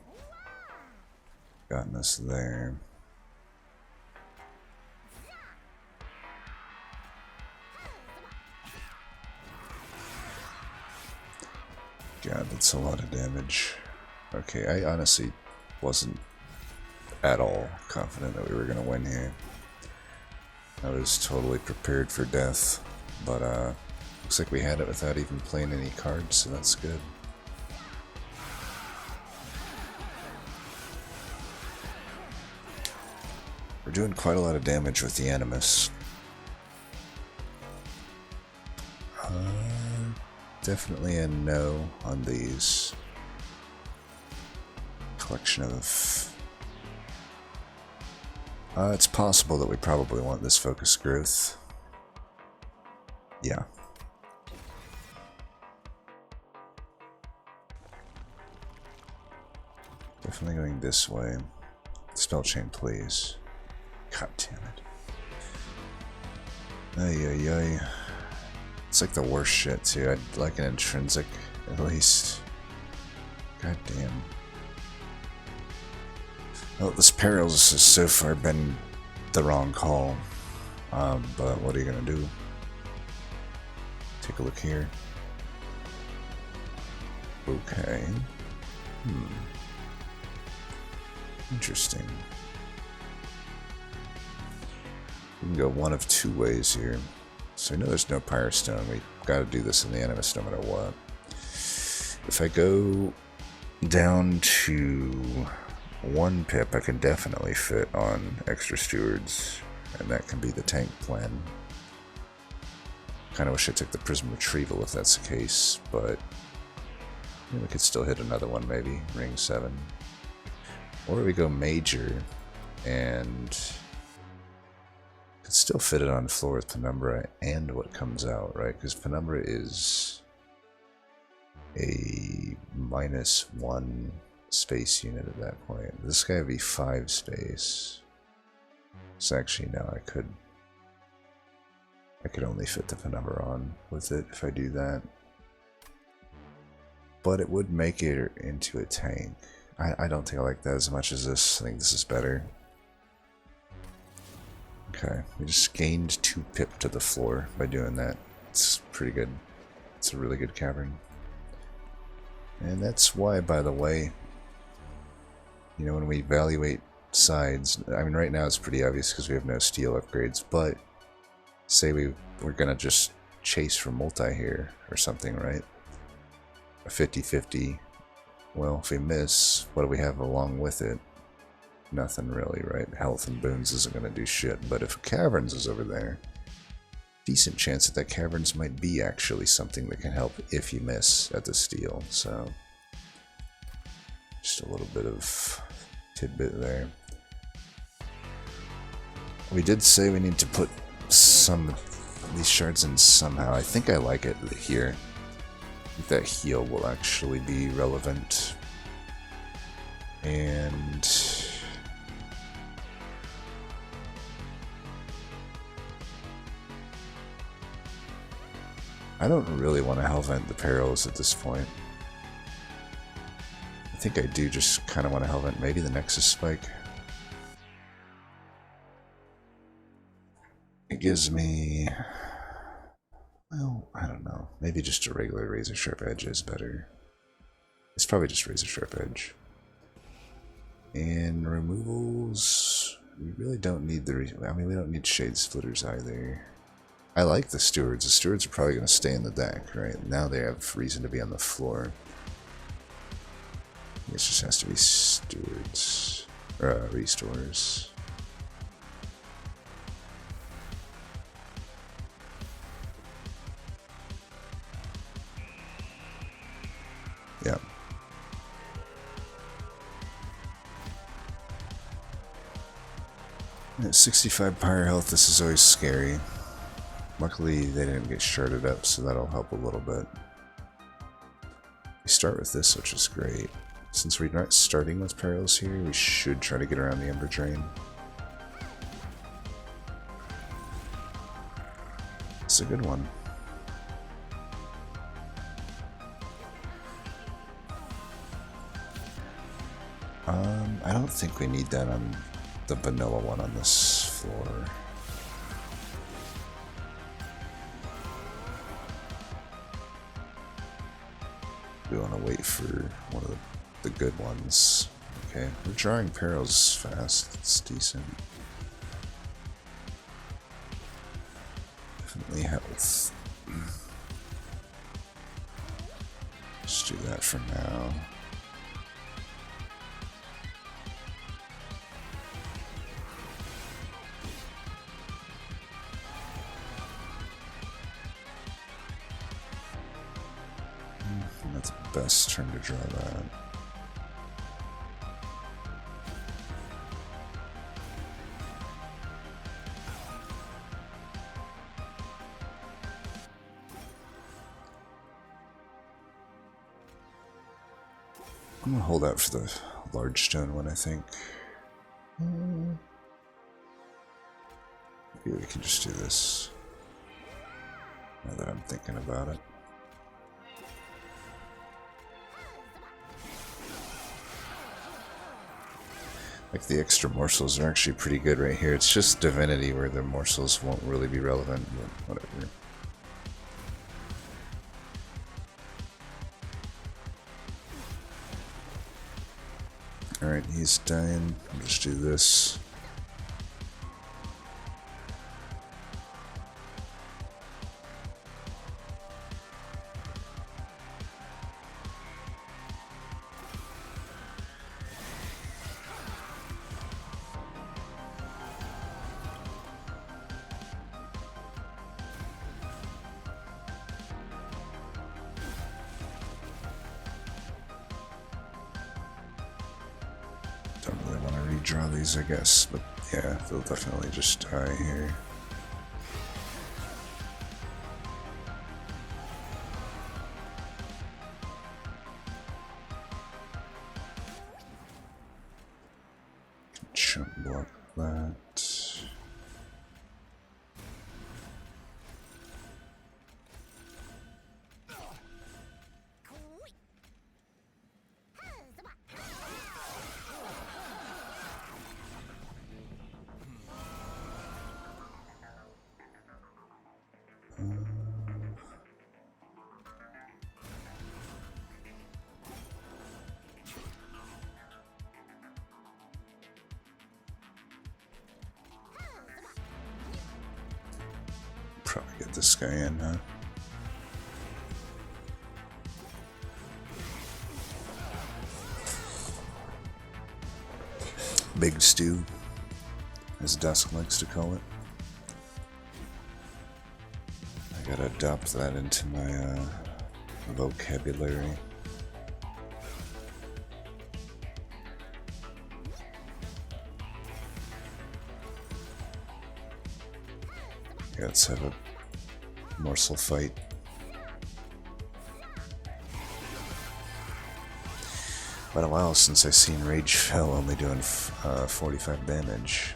gotten us there. God, that's a lot of damage. Okay, I honestly wasn't at all confident that we were going to win here. I was totally prepared for death, but looks like we had it without even playing any cards, so that's good. We're doing quite a lot of damage with the Animus. Definitely a no on these. Collection of... it's possible that we probably want this focus growth. Yeah. Definitely going this way. Spell chain, please. God damn it. Ay, ay, ay. It's like the worst shit, too. I'd like an intrinsic, at least. God damn. Well, this Perils has so far been the wrong call. But what are you gonna do? Take a look here. Okay. Interesting. We can go one of 2 ways here. So we know there's no Pyrostone. We got to do this in the Animus no matter what. If I go down to 1 pip, I can definitely fit on extra stewards, and that can be the tank plan. Kind of wish I took the Prism Retrieval if that's the case, but we could still hit another one maybe, ring 7. Or we go major and could still fit it on the floor with Penumbra and what comes out, right? Because Penumbra is a -1 space unit at that point. This guy would be 5 space. So actually, no, I could only fit the Penumbra on with it if I do that. But it would make it into a tank. I don't think I like that as much as this. I think this is better. Okay, we just gained 2 pip to the floor by doing that. It's pretty good. It's a really good cavern. And that's why, by the way, you know, when we evaluate sides, I mean, right now it's pretty obvious because we have no steel upgrades, but say we're gonna just chase for multi here or something, right? A 50-50. Well, if we miss, what do we have along with it? Nothing really, right? Health and boons isn't gonna do shit, but if caverns is over there, decent chance that caverns might be actually something that can help if you miss at the steel. So just a little bit of tidbit there. We did say we need to put some of these shards in somehow. I think I like it here. I think that heal will actually be relevant. And I don't really want to Hellvent the Perils at this point. I think I do just kind of want to Hellvent maybe the Nexus Spike. It gives me, well, I don't know. Maybe just a regular Razor Sharp Edge is better. It's probably just Razor Sharp Edge. And removals, we really don't need I mean, we don't need Shade Splitters either. I like the Stewards. The Stewards are probably going to stay in the deck, right? Now they have reason to be on the floor. This just has to be Stewards. Or Restores. Yeah. At 65 Pyre health, this is always scary. Luckily, they didn't get sharded up, so that'll help a little bit. We start with this, which is great. Since we're not starting with Perils here, we should try to get around the Ember Drain. It's a good one. I don't think we need that on the vanilla one on this floor. We want to wait for one of the good ones. Okay, we're drawing Perils fast. It's decent. Definitely health. Let's do that for now. That's the best turn to draw that. I'm gonna hold out for the large stone one, I think. Maybe we can just do this. Now that I'm thinking about it. Like the extra morsels are actually pretty good right here. It's just Divinity where the morsels won't really be relevant, but whatever. Alright, he's dying. I'll just do this. Don't really want to redraw these, I guess, but yeah, they'll definitely just die here. Chunk block that. Probably get this guy in, huh? Big stew, as Dusk likes to call it. I gotta adopt that into my vocabulary. Yeah, let's have a morsel fight. Been a while since I've seen Rage Fell only doing 45 damage.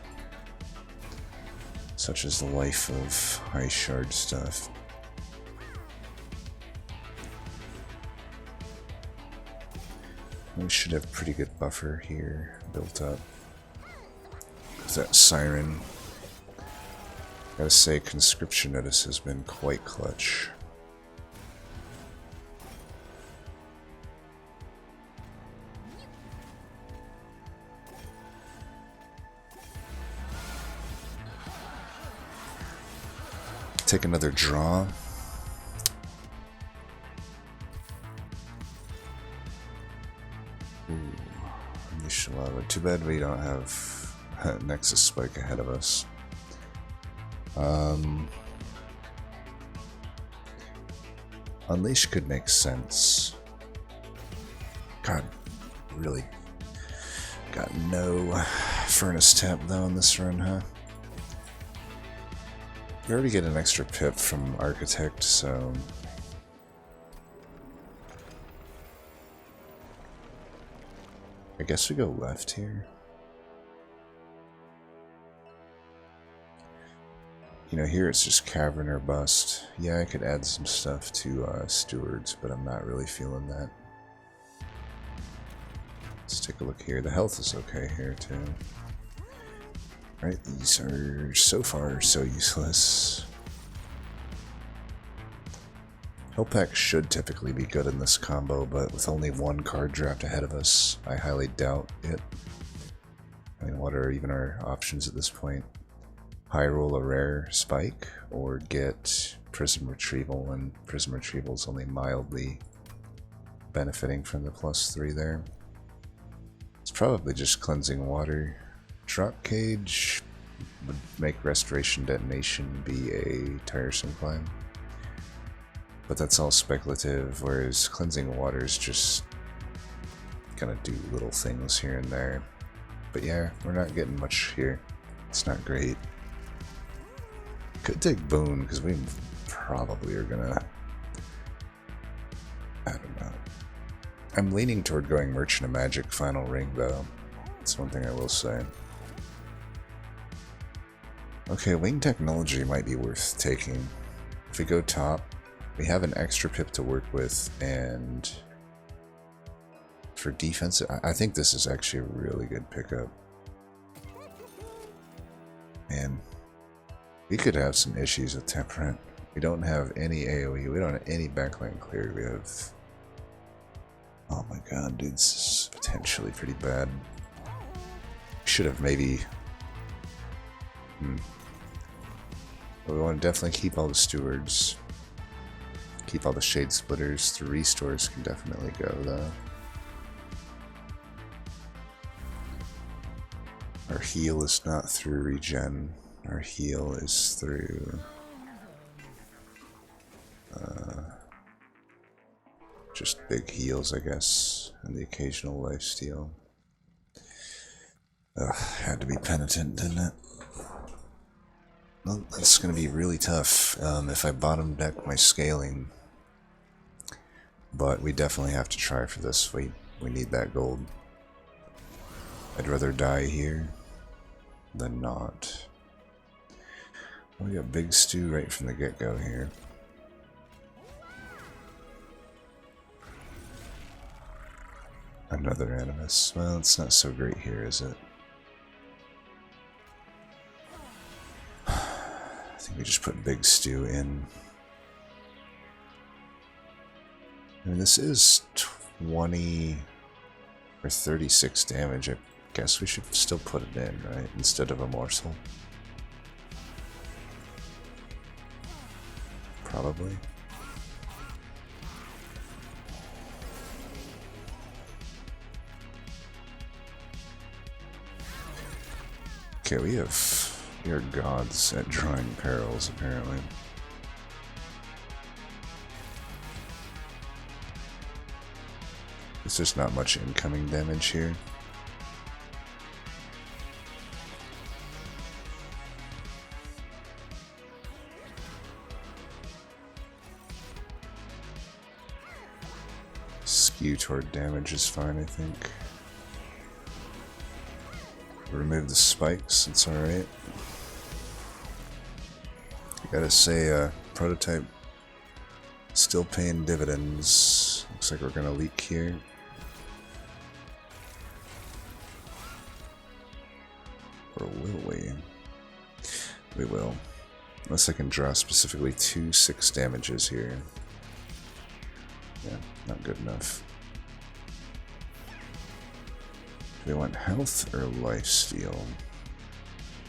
Such is the life of high shard stuff. We should have pretty good buffer here built up. That Siren, gotta say, Conscription Notice has been quite clutch. Take another draw. Ooh, Unleash Lava. Too bad we don't have Nexus Spike ahead of us. Unleash could make sense. God, really got no Furnace Tap though in this run, huh? You already get an extra pip from Architect, so... I guess we go left here. You know, here it's just Cavern or Bust. Yeah, I could add some stuff to Stewards, but I'm not really feeling that. Let's take a look here. The health is okay here, too. Right, these are so far so useless. Hellpack should typically be good in this combo, but with only one card draft ahead of us, I highly doubt it. I mean, what are even our options at this point? High roll a rare spike, or get Prism Retrieval, and Prism Retrieval is only mildly benefiting from the +3 there. It's probably just Cleansing Water. Drop Cage would make Restoration Detonation be a tiresome climb. But that's all speculative, whereas Cleansing Water is just gonna do little things here and there. But yeah, we're not getting much here. It's not great. Could take Boon, because we probably are gonna... I don't know. I'm leaning toward going Merchant of Magic Final Ring, though. That's one thing I will say. Okay, Wing Technology might be worth taking. If we go top, we have an extra pip to work with, and for defense, I think this is actually a really good pickup. And we could have some issues with Temperament. We don't have any AoE, we don't have any backline clear, we have... Oh my god, dude, this is potentially pretty bad. Should have maybe... But we want to definitely keep all the Stewards. Keep all the Shade Splitters. The Restores can definitely go, though. Our heal is not through regen. Our heal is through... just big heals, I guess, and the occasional lifesteal. Ugh, had to be penitent, didn't it? Well, that's going to be really tough if I bottom deck my scaling. But we definitely have to try for this. We need that gold. I'd rather die here than not. We got Big Stew right from the get-go here. Another Animus. Well, it's not so great here, is it? I think we just put Big Stew in. I mean, this is 20 or 36 damage. I guess we should still put it in, right? Instead of a morsel. Probably. Okay, we are gods at drawing perils, apparently. There's just not much incoming damage here. Skew toward damage is fine, I think. Remove the spikes, it's alright. I gotta say, prototype still paying dividends. Looks like we're gonna leak here. Or will we? We will. Unless I can draw specifically 2 6 damages here. Yeah, not good enough. Do we want health or lifesteal?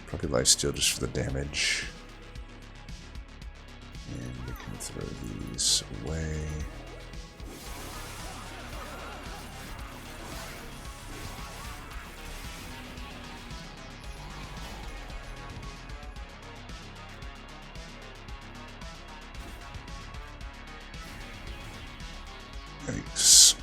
Probably lifesteal just for the damage. And we can throw these away. Yikes.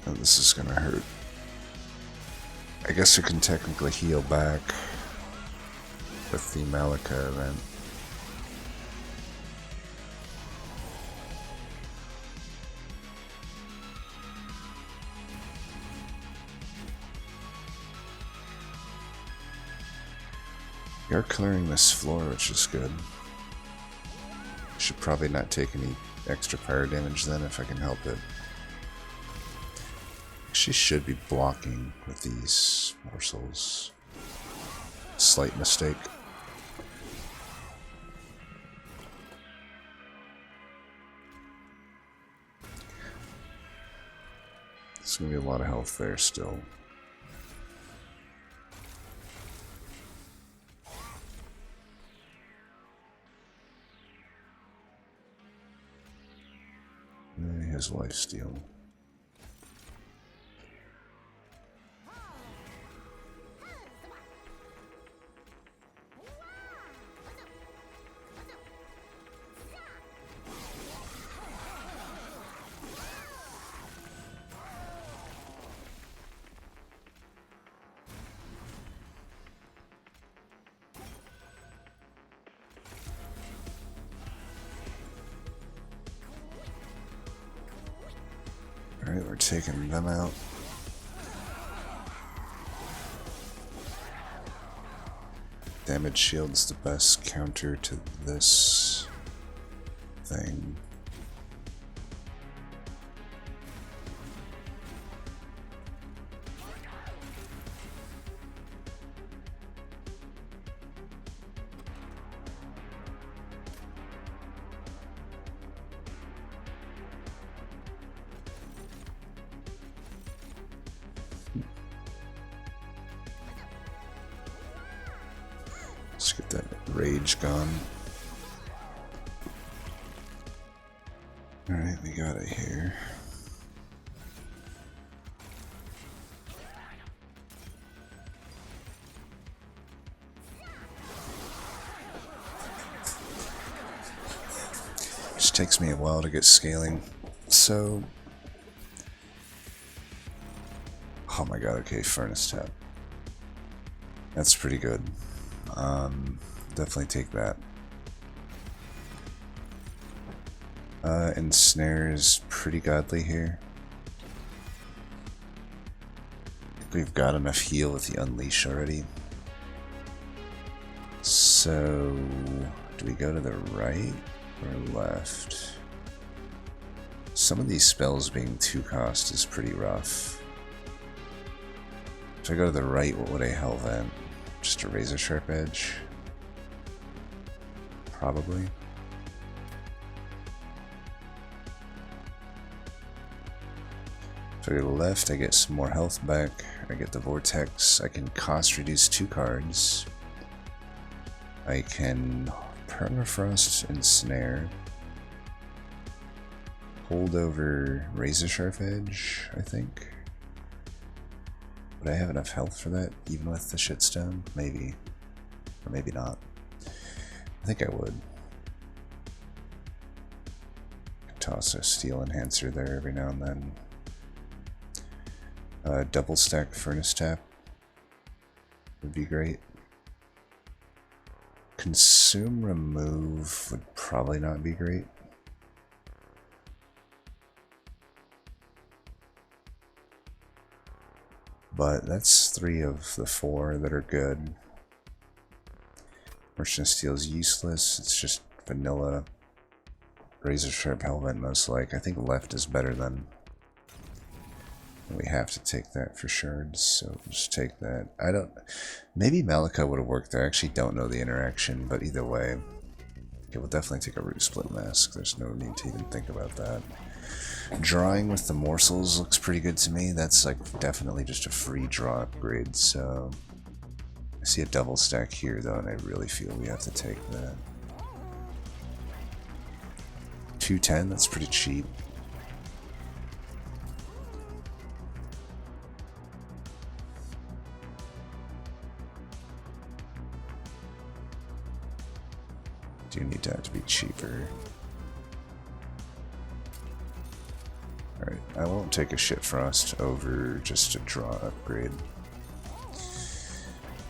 Oh, this is gonna hurt. I guess we can technically heal back with the Malika event. We are clearing this floor, which is good. Should probably not take any extra fire damage then if I can help it. She should be blocking with these morsels. Slight mistake. There's gonna be a lot of health there still. And he has lifesteal. Alright, we're taking them out. Damage shield's the best counter to this thing. Let's get that rage gone. Alright, we got it here. Just takes me a while to get scaling. So... oh my god, okay, Furnace Tap. That's pretty good. Definitely take that. Ensnare is pretty godly here. I think we've got enough heal with the Unleash already. So, do we go to the right or left? Some of these spells being 2 cost is pretty rough. If I go to the right, what would I hell then? Just a Razor Sharp Edge? Probably. If I go to the left, I get some more health back. I get the Vortex. I can cost reduce 2 cards. I can Permafrost Ensnare. Hold over Razor Sharp Edge, I think. Would I have enough health for that, even with the Shitstone? Maybe. Or maybe not. I think I would. Toss a Steel Enhancer there every now and then. Double stack Furnace Tap would be great. Consume Remove would probably not be great. But that's 3 of the 4 that are good. Merchant Steel is useless. It's just vanilla. Razor Sharp Helmet most like. I think left is better than. We have to take that for sure, so just take that. I don't... maybe Malika would have worked there. I actually don't know the interaction, but either way. Okay, we'll definitely take a Root Split Mask. There's no need to even think about that. Drawing with the Morsels looks pretty good to me. That's like definitely just a free draw upgrade, so... I see a double stack here though, and I really feel we have to take that. 210, that's pretty cheap. Do need that to be cheaper. Alright, I won't take a Shit Frost over just a draw upgrade.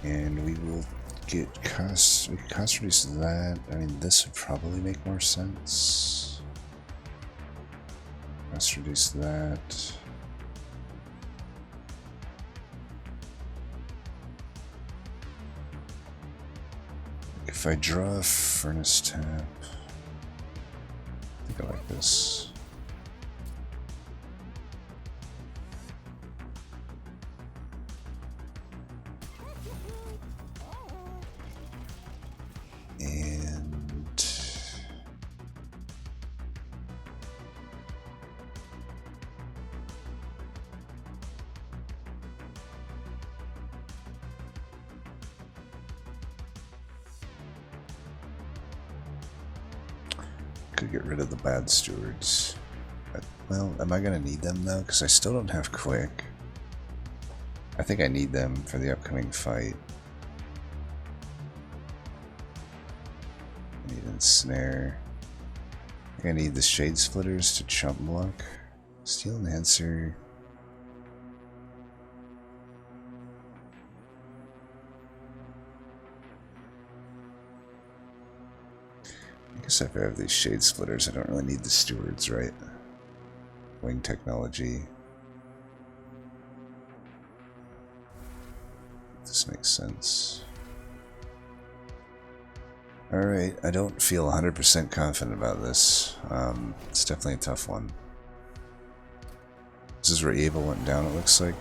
And we will get cost. We can cost reduce that. I mean, this would probably make more sense. Cost reduce that. If I draw a Furnace Tap, I think I like this. And could get rid of the bad stewards. Well, am I going to need them though? Because I still don't have Quick. I think I need them for the upcoming fight. I need Ensnare. I think I need the Shade Splitters to chump block. Steel Enhancer. I guess if I have these Shade Splitters, I don't really need the stewards, right? Wing Technology. This makes sense. Alright, I don't feel 100% confident about this. It's definitely a tough one. This is where Ava went down, it looks like.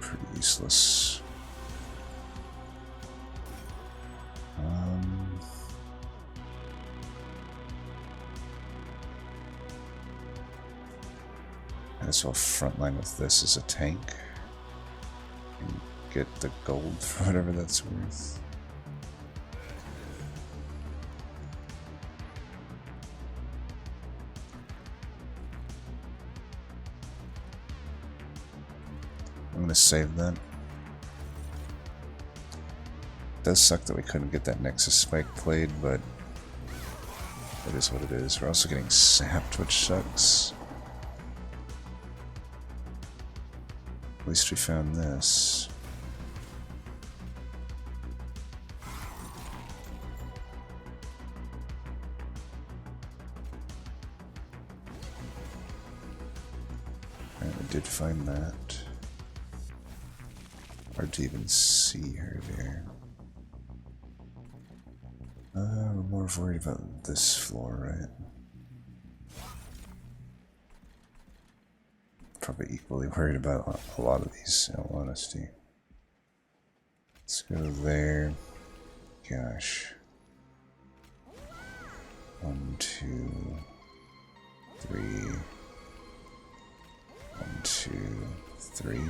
Pretty useless. Might as well frontline with this as a tank. And get the gold for whatever that's worth. I'm gonna save that. It does suck that we couldn't get that Nexus spike played, but it is what it is. We're also getting sapped, which sucks. At least we found this. Alright, we did find that. Hard to even see her there. We're more worried about this floor, right? Probably equally worried about a lot of these, in all honesty. Let's go there. Gosh. 1, 2, 3. 1, 2, 3.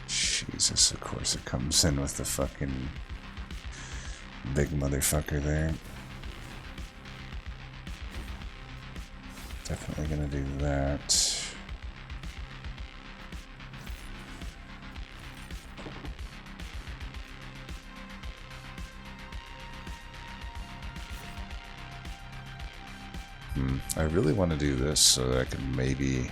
Jesus, of course it comes in with the fucking big motherfucker there. Definitely gonna do that. I really want to do this so that I can maybe...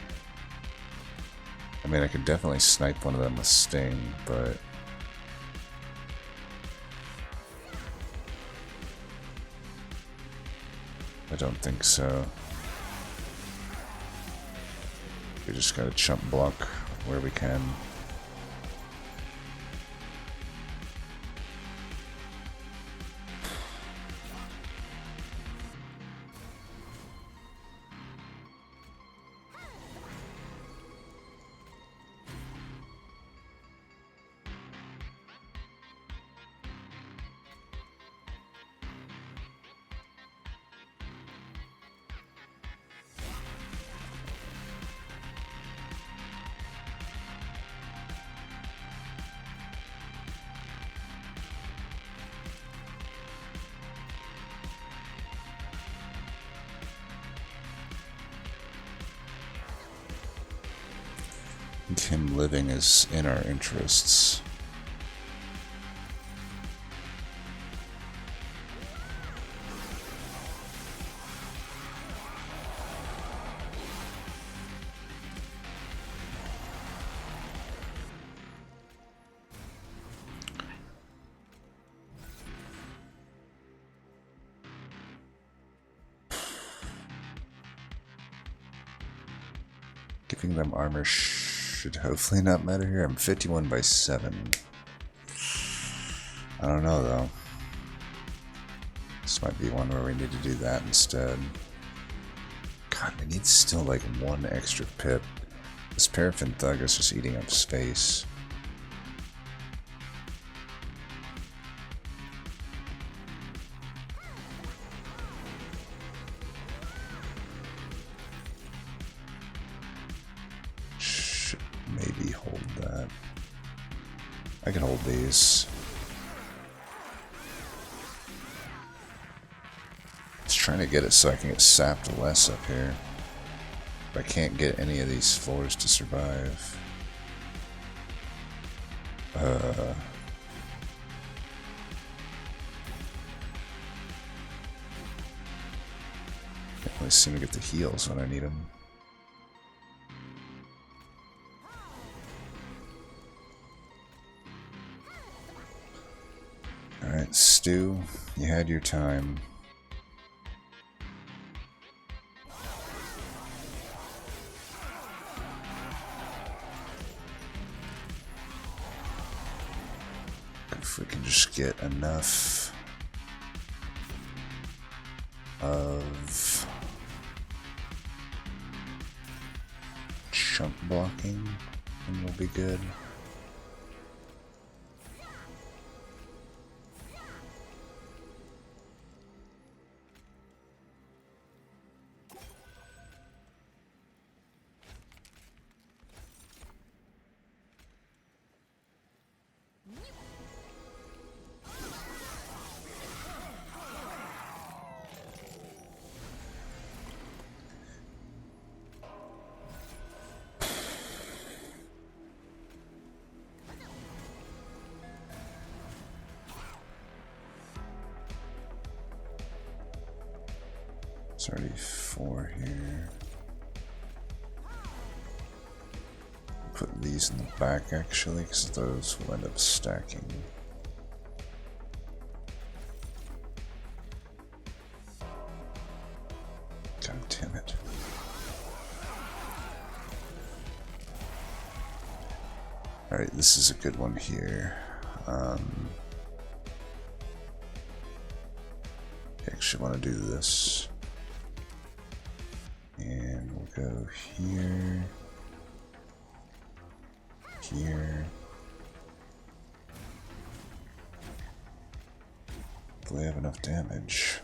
I mean, I could definitely snipe one of them with Sting, but... I don't think so. We just gotta chump block where we can. Him living is in our interests. Giving them armor should hopefully not matter here. I'm 51 by 7. I don't know though. This might be one where we need to do that instead. God, we need still like 1 extra pip. This Paraffin Thug is just eating up space. Maybe hold that. I can hold these. Just trying to get it so I can get sapped less up here. But I can't get any of these floors to survive. Can't really seem to get the heals when I need them. Alright, Stu, you had your time. If we can just get enough of chunk blocking, then we'll be good. There's already 4 here. Put these in the back actually, because those will end up stacking. God damn it. Alright, this is a good one here. I actually want to do this. And we'll go here. Here. Do we have enough damage?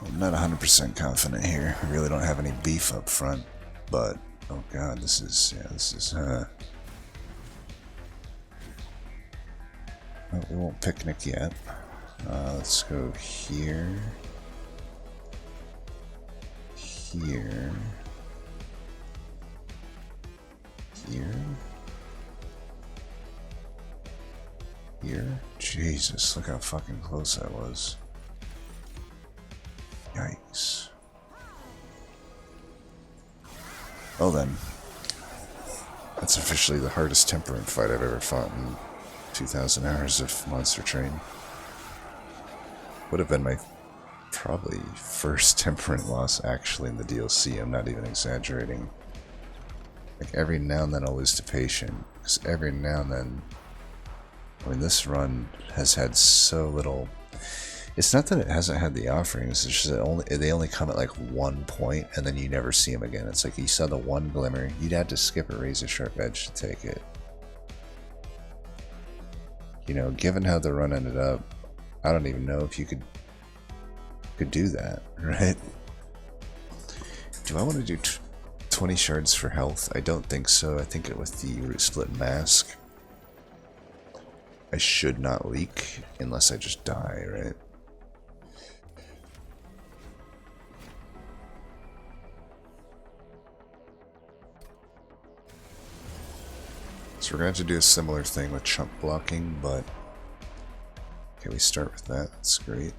I'm not 100% confident here. I really don't have any beef up front, but oh god, this is oh, we won't picnic yet. Let's go here, here, here, here. Jesus, look how fucking close I was. Yikes. Well then, that's officially the hardest temperament fight I've ever fought in 2,000 hours of Monster Train. Would have been my probably first temperament loss actually in the DLC. I'm not even exaggerating. Like every now and then I'll lose to patient, because every now and then, I mean, this run has had so little. It's not that it hasn't had the offerings, it's just that they only come at like 1 point and then you never see them again. It's like you saw the one glimmer, you'd have to skip a razor sharp edge to take it. You know, given how the run ended up, I don't even know if you could do that, right? Do I want to do 20 shards for health? I don't think so. I think with the root split mask, I should not leak unless I just die, right? So we're going to have to do a similar thing with chunk blocking, but okay, we start with that. That's great.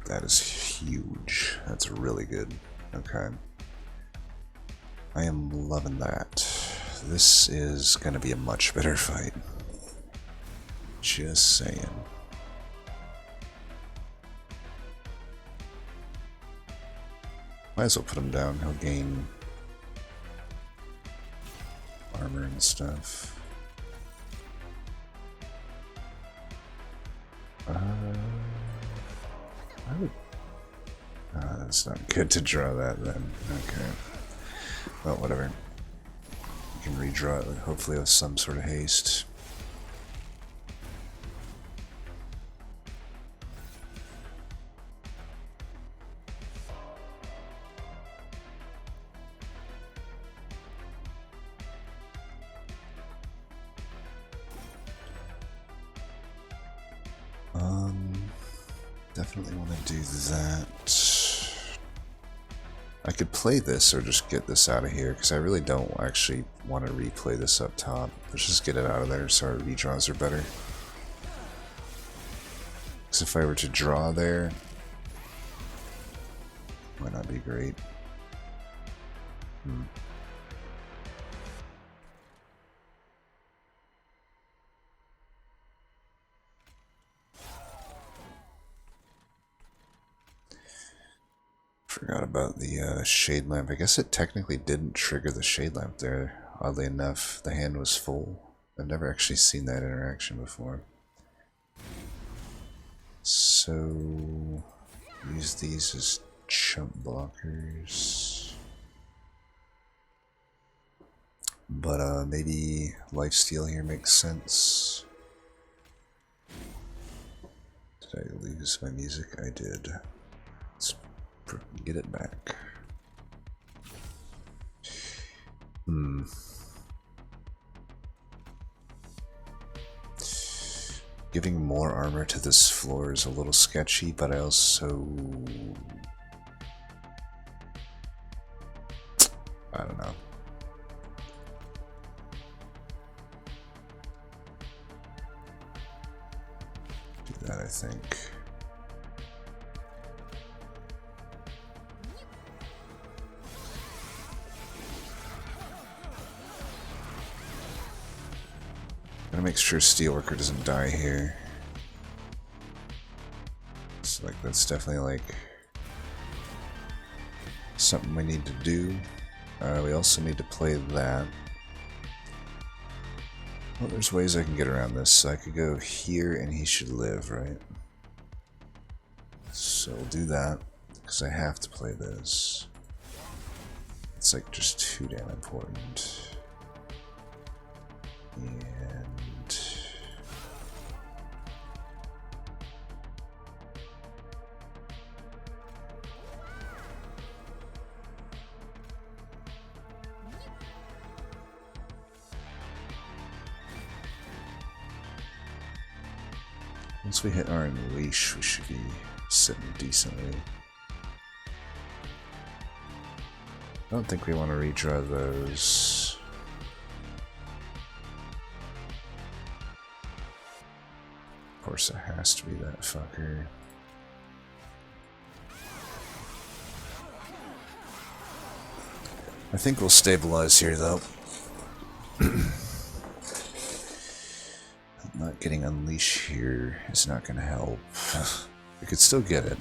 That is huge. That's really good. Okay. I am loving that. This is going to be a much better fight. Just saying. Might as well put him down. He'll gain armor and stuff. I would. That's not good to draw that then. Okay. Well, whatever. You can redraw it, hopefully with some sort of haste. Definitely want to do that. I could play this or just get this out of here, because I really don't actually want to replay this up top. Let's just get it out of there so our redraws are better. Because if I were to draw there, it might not be great. Forgot about the shade lamp. I guess it technically didn't trigger the shade lamp there. Oddly enough, the hand was full. I've never actually seen that interaction before. So, use these as chump blockers. But maybe lifesteal here makes sense. Did I lose my music? I did. Let's get it back. Giving more armor to this floor is a little sketchy, but I also... I don't know. Do that, I think. Gotta make sure Steelworker doesn't die here. It's like, that's definitely like something we need to do. We also need to play that. Well, there's ways I can get around this. So I could go here and he should live, right? So we'll do that, because I have to play this. It's like just too damn important. And... once we hit our unleash, we should be sitting decently. I don't think we want to redraw those. Of course it has to be that fucker. I think we'll stabilize here though. Not getting unleash here is not going to help. We could still get it.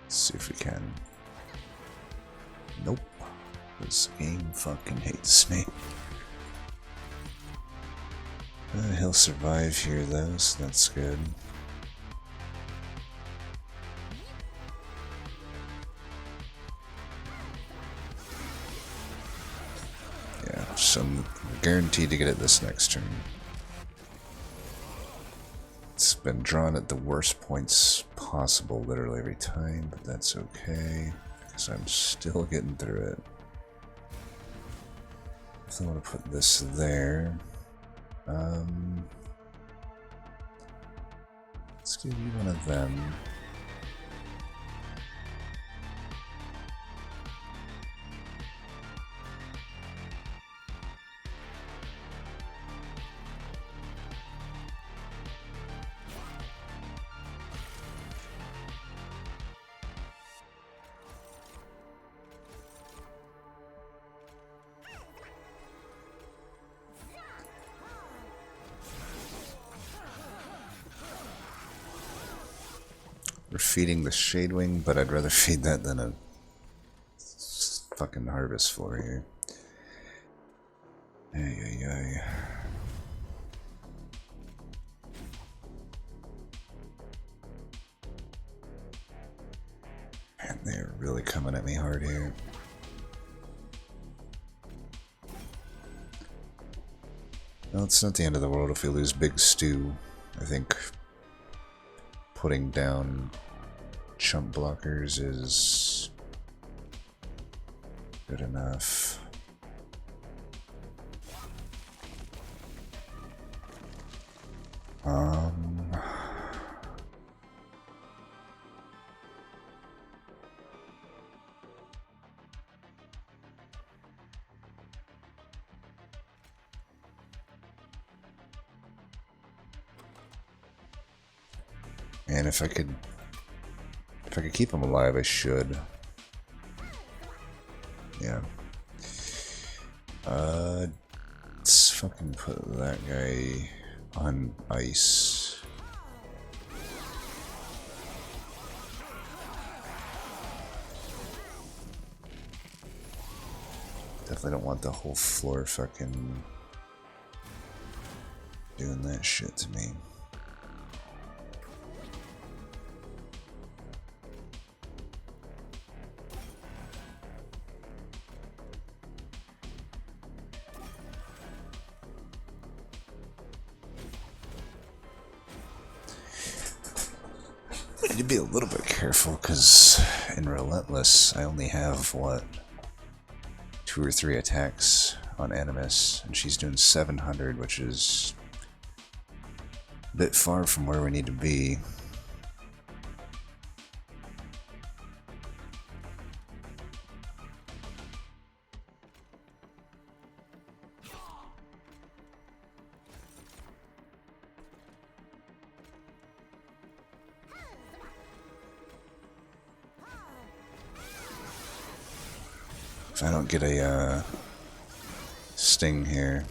Let's see if we can. Nope. This game fucking hates me. He'll survive here though, so that's good. So I'm guaranteed to get it this next turn. It's been drawn at the worst points possible literally every time, but that's okay, because I'm still getting through it. If I want to put this there, let's give you one of them. We're feeding the Shadewing, but I'd rather feed that than a fucking harvest floor here. Ay, ay, ay. Man, they're really coming at me hard here. Well, it's not the end of the world if we lose Big Stew. I think putting down chump blockers is good enough. And if I could keep him alive, I should. Yeah. Let's fucking put that guy on ice. Definitely don't want the whole floor fucking doing that shit to me. to be a little bit careful, because in Relentless, I only have, what, 2 or 3 attacks on Animus, and she's doing 700, which is a bit far from where we need to be. If I don't get a sting here.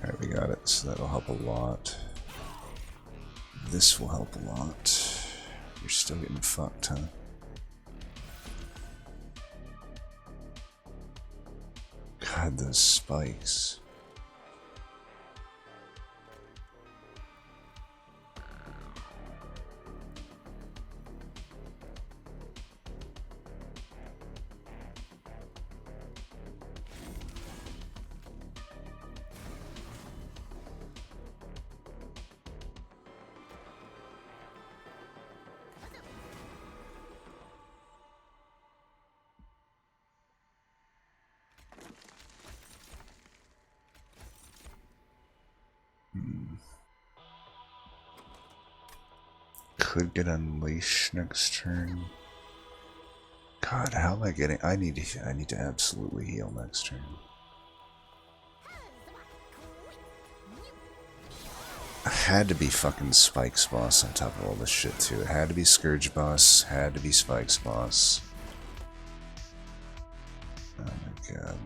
Alright, we got it, so that'll help a lot. This will help a lot. You're still getting fucked, huh? God, those spikes. Could get Unleash next turn. God, how am I getting? I need to absolutely heal next turn. I had to be fucking Spike's boss on top of all this shit too. It had to be Scourge boss. Had to be Spike's boss. Oh my god.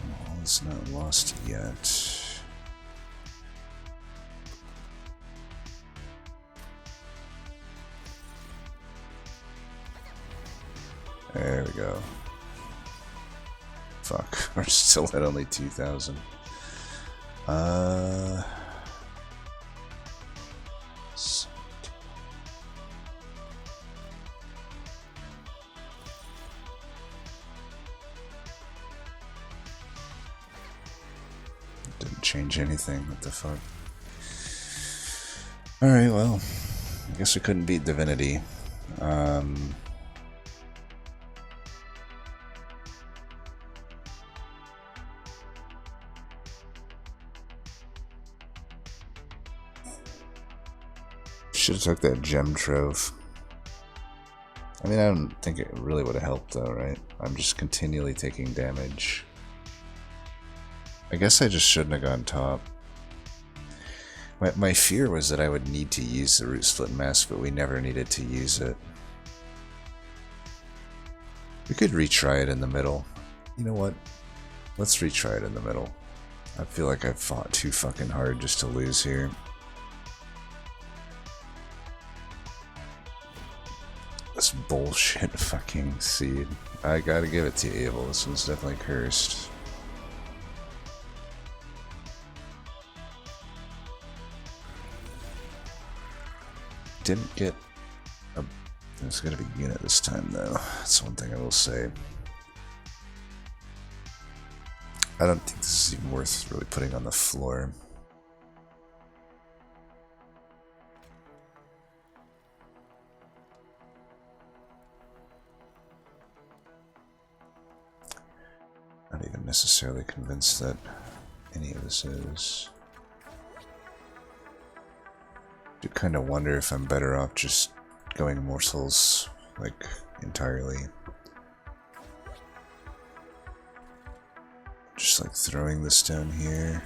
Well, it's not lost yet. There we go. Fuck, we're still at only 2,000. Didn't change anything, what the fuck. Alright, well, I guess we couldn't beat Divinity. Should have took that gem trove. I mean, I don't think it really would have helped though, right? I'm just continually taking damage. I guess I just shouldn't have gone top. My fear was that I would need to use the Root Split Mask, but we never needed to use it. We could retry it in the middle. You know what? Let's retry it in the middle. I feel like I've fought too fucking hard just to lose here. This bullshit fucking seed. I gotta give it to you, Evil. This one's definitely cursed. Didn't get a... It's gonna begin at this time, though. That's one thing I will say. I don't think this is even worth really putting on the floor. Not even necessarily convinced that any of this is. I do kind of wonder if I'm better off just going morsels, like, entirely. Just like throwing this down here.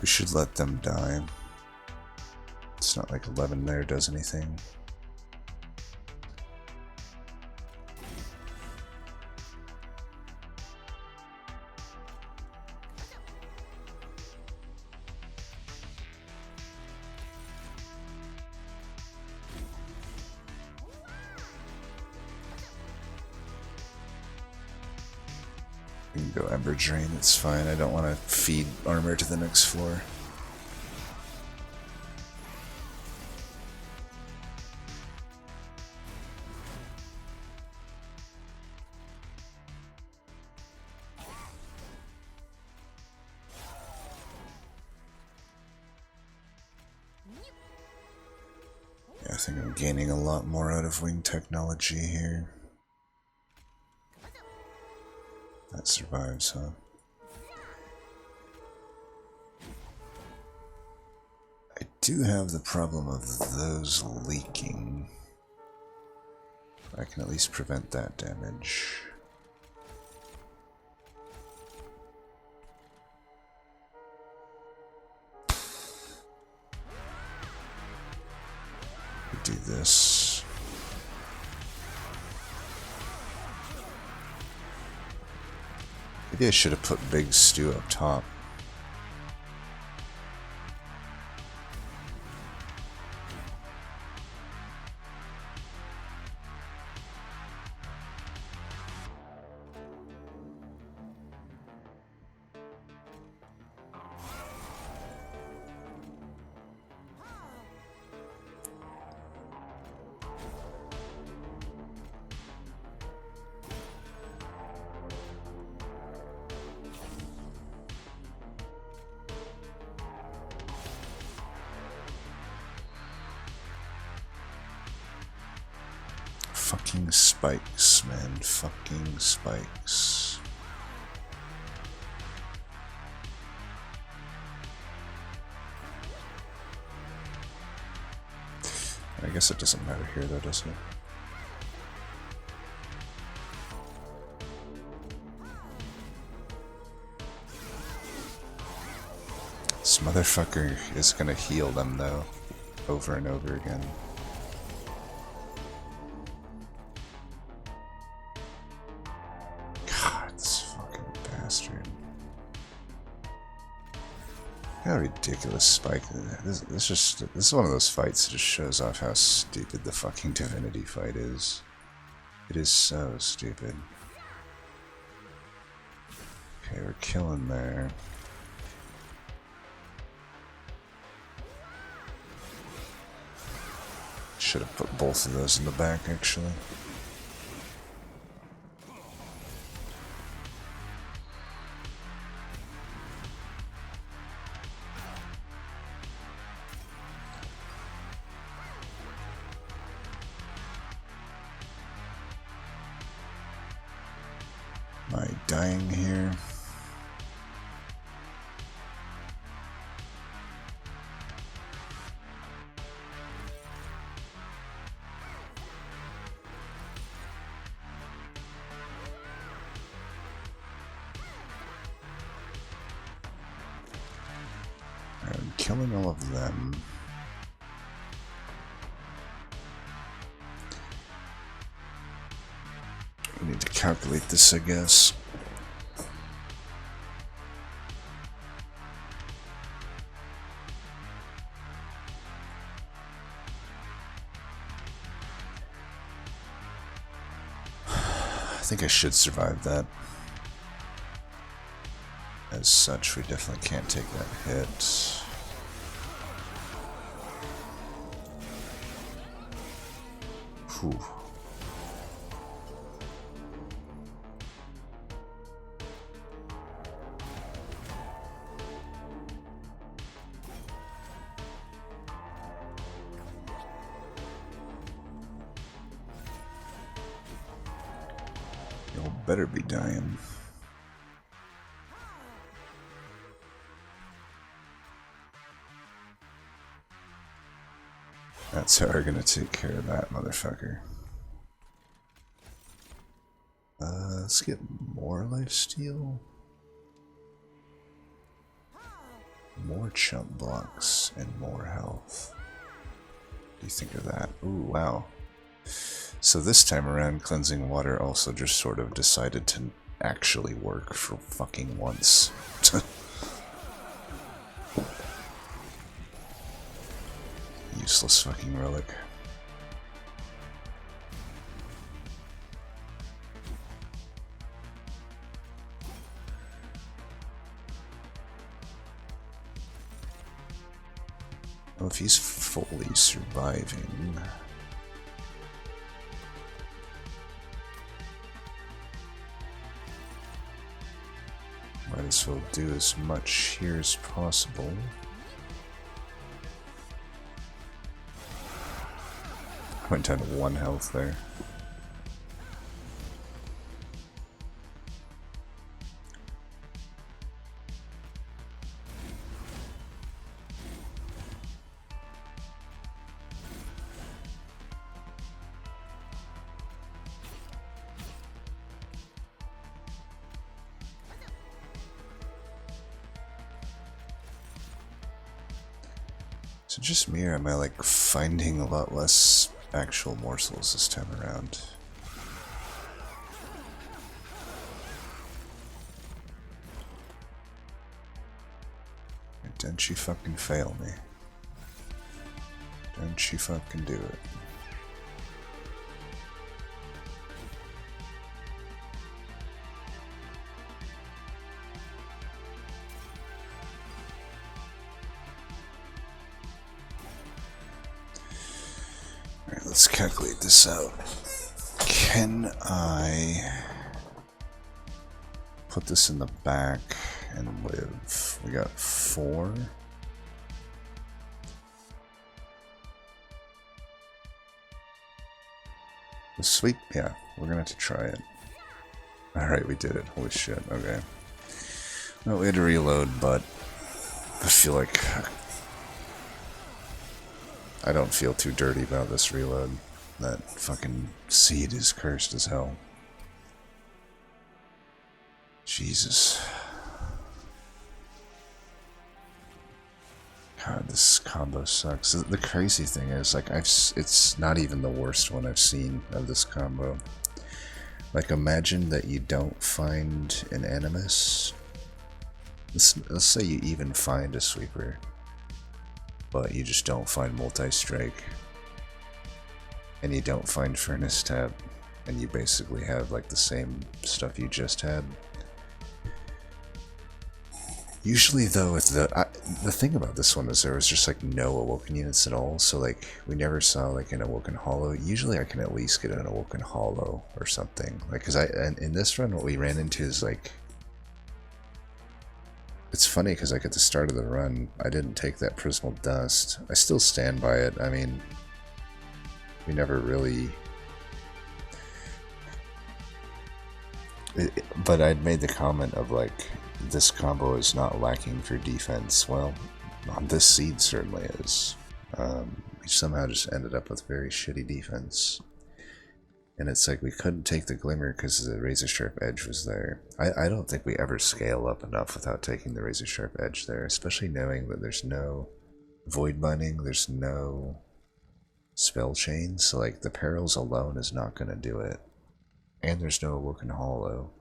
We should let them die. It's not like 11 there does anything. We can go Ember Drain, it's fine. I don't want to feed armor to the next floor. Yeah, I think I'm gaining a lot more out of wing technology here. That survives, huh? I do have the problem of those leaking. I can at least prevent that damage. We do this. Maybe I should have put Big Stew up top. Fucking spikes, man. Fucking spikes. I guess it doesn't matter here though, does it? This motherfucker is gonna heal them though, over and over again. God, this fucking bastard. How ridiculous spike. This is one of those fights that just shows off how stupid the fucking divinity fight is. It is so stupid. Okay, we're killing there. Should have put both of those in the back, actually. Am I dying here? I'm killing all of them. We need to calculate this, I guess. I think I should survive that. As such, we definitely can't take that hit. Whew. You'll better be dying. That's how we're gonna take care of that motherfucker. Let's get more lifesteal. More chump blocks and more health. What do you think of that? Ooh, wow. So this time around, cleansing water also just sort of decided to actually work for fucking once. Useless fucking relic. Well, if he's fully surviving... might as well do as much here as possible. Went down to 1 health there. So just me, or am I like finding a lot less actual morsels this time around? Don't you fucking fail me. Don't you fucking do it. Alright, let's calculate this out. Can I put this in the back and live? We got 4. The sweep? Yeah, we're gonna have to try it. Alright, we did it. Holy shit, okay. Well, we had to reload, but I feel like I don't feel too dirty about this reload. That fucking seed is cursed as hell. Jesus. God, this combo sucks. The crazy thing is, like, it's not even the worst one I've seen of this combo. Like, imagine that you don't find an Animus. Let's say you even find a sweeper, but you just don't find multi-strike, and you don't find furnace tab, and you basically have like the same stuff you just had. Usually though, with the thing about this one is there was just like no awoken units at all, so like we never saw like an awoken hollow. Usually I can at least get an awoken hollow or something, like, because in this run what we ran into is like, it's funny because like at the start of the run I didn't take that prismal dust. I still stand by it. I mean, we never really... but I'd made the comment of like, this combo is not lacking for defense. Well, on this seed certainly is. We somehow just ended up with very shitty defense. And it's like we couldn't take the glimmer because the razor sharp edge was there. I don't think we ever scale up enough without taking the razor sharp edge there, especially knowing that there's no void binding, there's no spell chain, so like the perils alone is not going to do it. And there's no awoken hollow.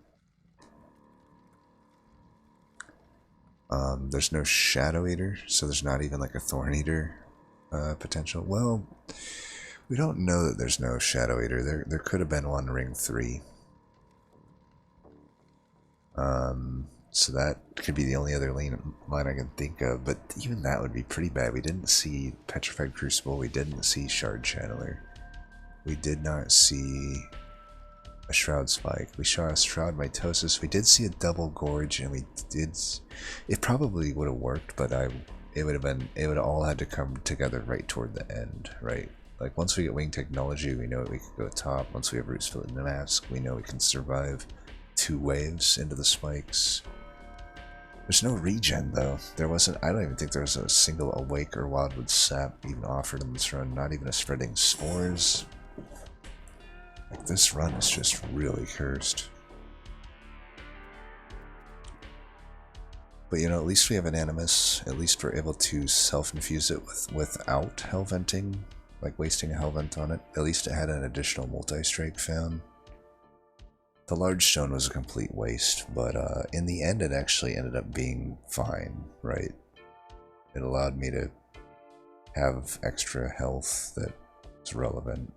There's no Shadow Eater, so there's not even like a Thorn Eater potential. Well, we don't know that there's no Shadow Eater. There could have been one Ring 3. So that could be the only other line I can think of, but even that would be pretty bad. We didn't see Petrified Crucible, we didn't see Shard Channeler. We did not see a Shroud Spike. We saw a Shroud Mitosis. We did see a Double Gorge, and we did... It probably would have worked, but it would have all had to come together right toward the end, right? Like, once we get Wing Technology, we know we could go top. Once we have Roots Fillet in the Mask, we know we can survive 2 waves into the spikes. There's no regen, though. There wasn't... I don't even think there was a single Awake or Wildwood Sap even offered in this run. Not even a Spreading Spores. Like, this run is just really cursed. But, you know, at least we have an Animus. At least we're able to self-infuse it without Hell Venting. Like, wasting a Hell Vent on it. At least it had an additional multi-strike found. The Large Stone was a complete waste, but in the end it actually ended up being fine, right? It allowed me to have extra health that was relevant.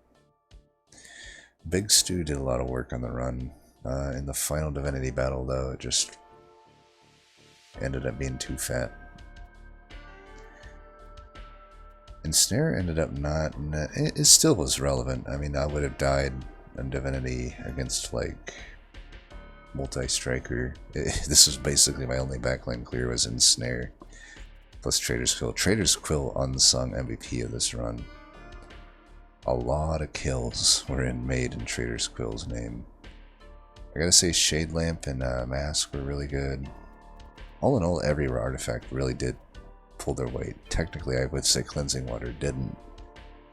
Big Stu did a lot of work on the run. In the final Divinity battle, though, it just ended up being too fat. Ensnare ended up not... It still was relevant. I mean, I would have died on Divinity against, like, Multi-Striker. This was basically my only backline clear was Ensnare. Plus Trader's Quill. Trader's Quill unsung MVP of this run. A lot of kills were made in Trader's Quill's name. I gotta say, Shade Lamp and Mask were really good. All in all, every artifact really did pull their weight. Technically, I would say Cleansing Water didn't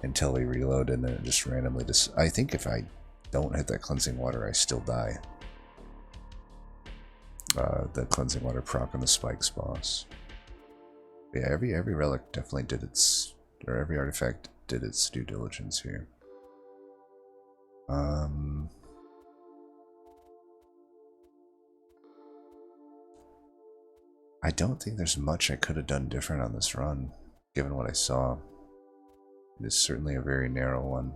until we reloaded and it just randomly I think if I don't hit that Cleansing Water, I still die. The Cleansing Water proc on the Spikes boss. But yeah, every relic definitely did its, or every artifact did its due diligence here. I don't think there's much I could have done different on this run, given what I saw. It is certainly a very narrow one.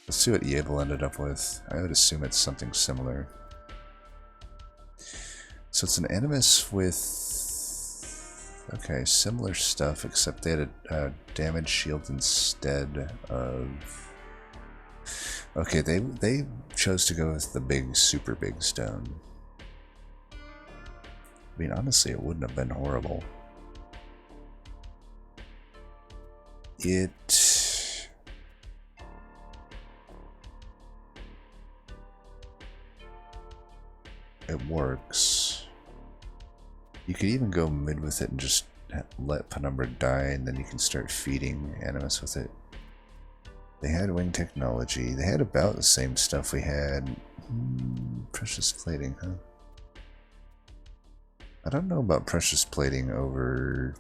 Let's see what Yable ended up with. I would assume it's something similar. So it's an Animus with... okay, similar stuff, except they had a damage shield instead of... okay, they chose to go with the big, super big stone. I mean, honestly, it wouldn't have been horrible. It works. You could even go mid with it and just let Penumbra die, and then you can start feeding Animus with it. They had wing technology. They had about the same stuff we had. Precious plating, huh? I don't know about precious plating over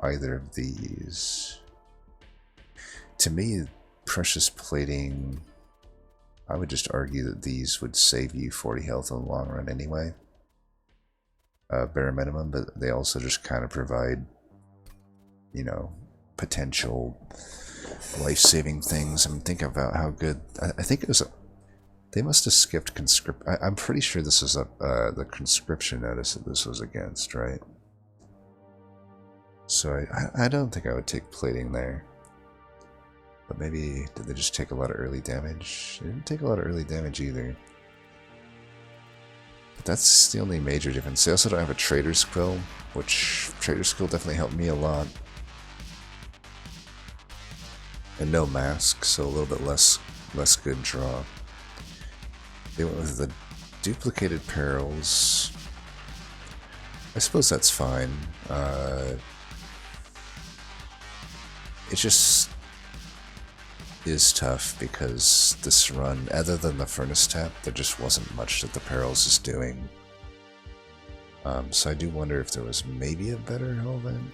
either of these. To me, precious plating, I would just argue that these would save you 40 health in the long run anyway. Bare minimum, but they also just kind of provide, you know, potential life-saving things. I'm thinking about how good, I think it was they must have skipped conscript. I'm pretty sure this is the conscription notice that this was against, right? So I don't think I would take plating there. But maybe, did they just take a lot of early damage? They didn't take a lot of early damage either. But that's the only major difference. They also don't have a Trader's Quill, which Trader's Quill definitely helped me a lot. And no Mask, so a little bit less good draw. They went with the duplicated perils. I suppose that's fine. It just is tough because this run, other than the Furnace Tap, there just wasn't much that the perils is doing. So I do wonder if there was maybe a better event.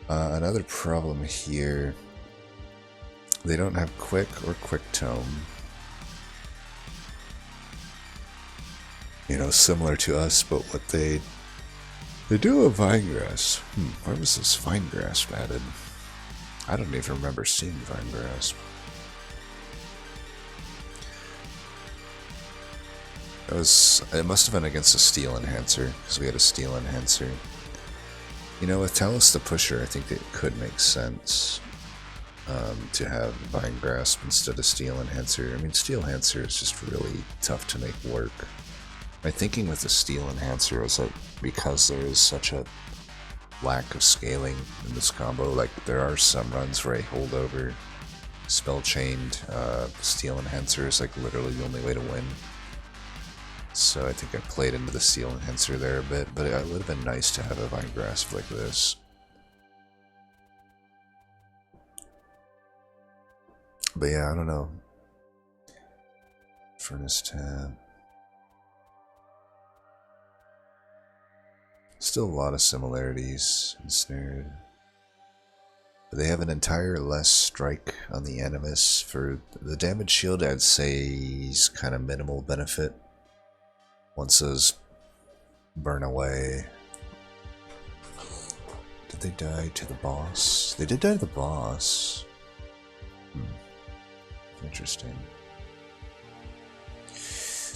Another problem here. They don't have Quick or Quick Tome. You know, similar to us, but what they do have Vinegrass. Where was this Vinegrass added? I don't even remember seeing Vinegrass. It must have been against a Steel Enhancer, because we had a Steel Enhancer. You know, with Talus the Pusher, I think it could make sense. To have Vine Grasp instead of Steel Enhancer. I mean, Steel Enhancer is just really tough to make work. My thinking with the Steel Enhancer is that because there is such a lack of scaling in this combo, like there are some runs where I hold over Spell Chained Steel Enhancer is like literally the only way to win. So I think I played into the Steel Enhancer there a bit, but it would have been nice to have a Vine Grasp like this. But yeah, I don't know. Furnace Tab. Still a lot of similarities. Ensnared. But they have an entire less strike on the Animus. For the damage shield, I'd say is kind of minimal benefit. Once those burn away. Did they die to the boss? They did die to the boss. Interesting.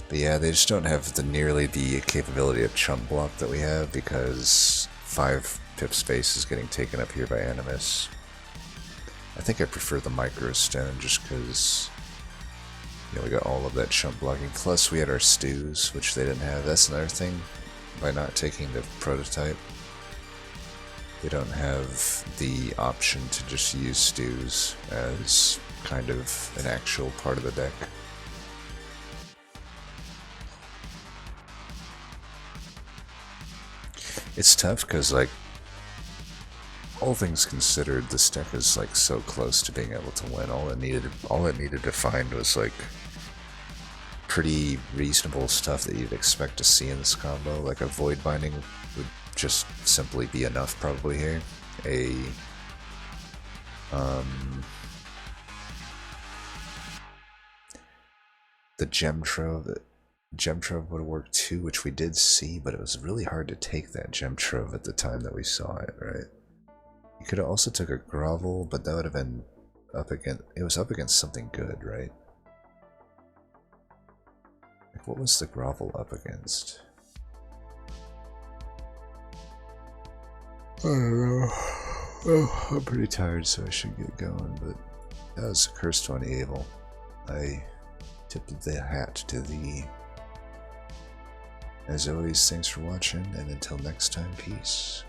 But yeah, they just don't have nearly the capability of chump block that we have, because 5 pip space is getting taken up here by Animus. I think I prefer the Micro Stone just because, you know, we got all of that chump blocking. Plus we had our stews, which they didn't have. That's another thing. By not taking the prototype, they don't have the option to just use stews as kind of an actual part of the deck. It's tough because, like, all things considered, this deck is like so close to being able to win. All it needed to find was like pretty reasonable stuff that you'd expect to see in this combo. Like a Void Binding would just simply be enough probably here. The Gem Trove would work too, which we did see, but it was really hard to take that Gem Trove at the time that we saw it, right? You could have also took a Grovel, but that would have been up against, it was up against something good, right? Like, what was the Grovel up against? I don't know. Oh, I'm pretty tired, so I should get going, but that was Cursed 20 Evil. I tipped the hat to thee. As always, thanks for watching, and until next time, peace.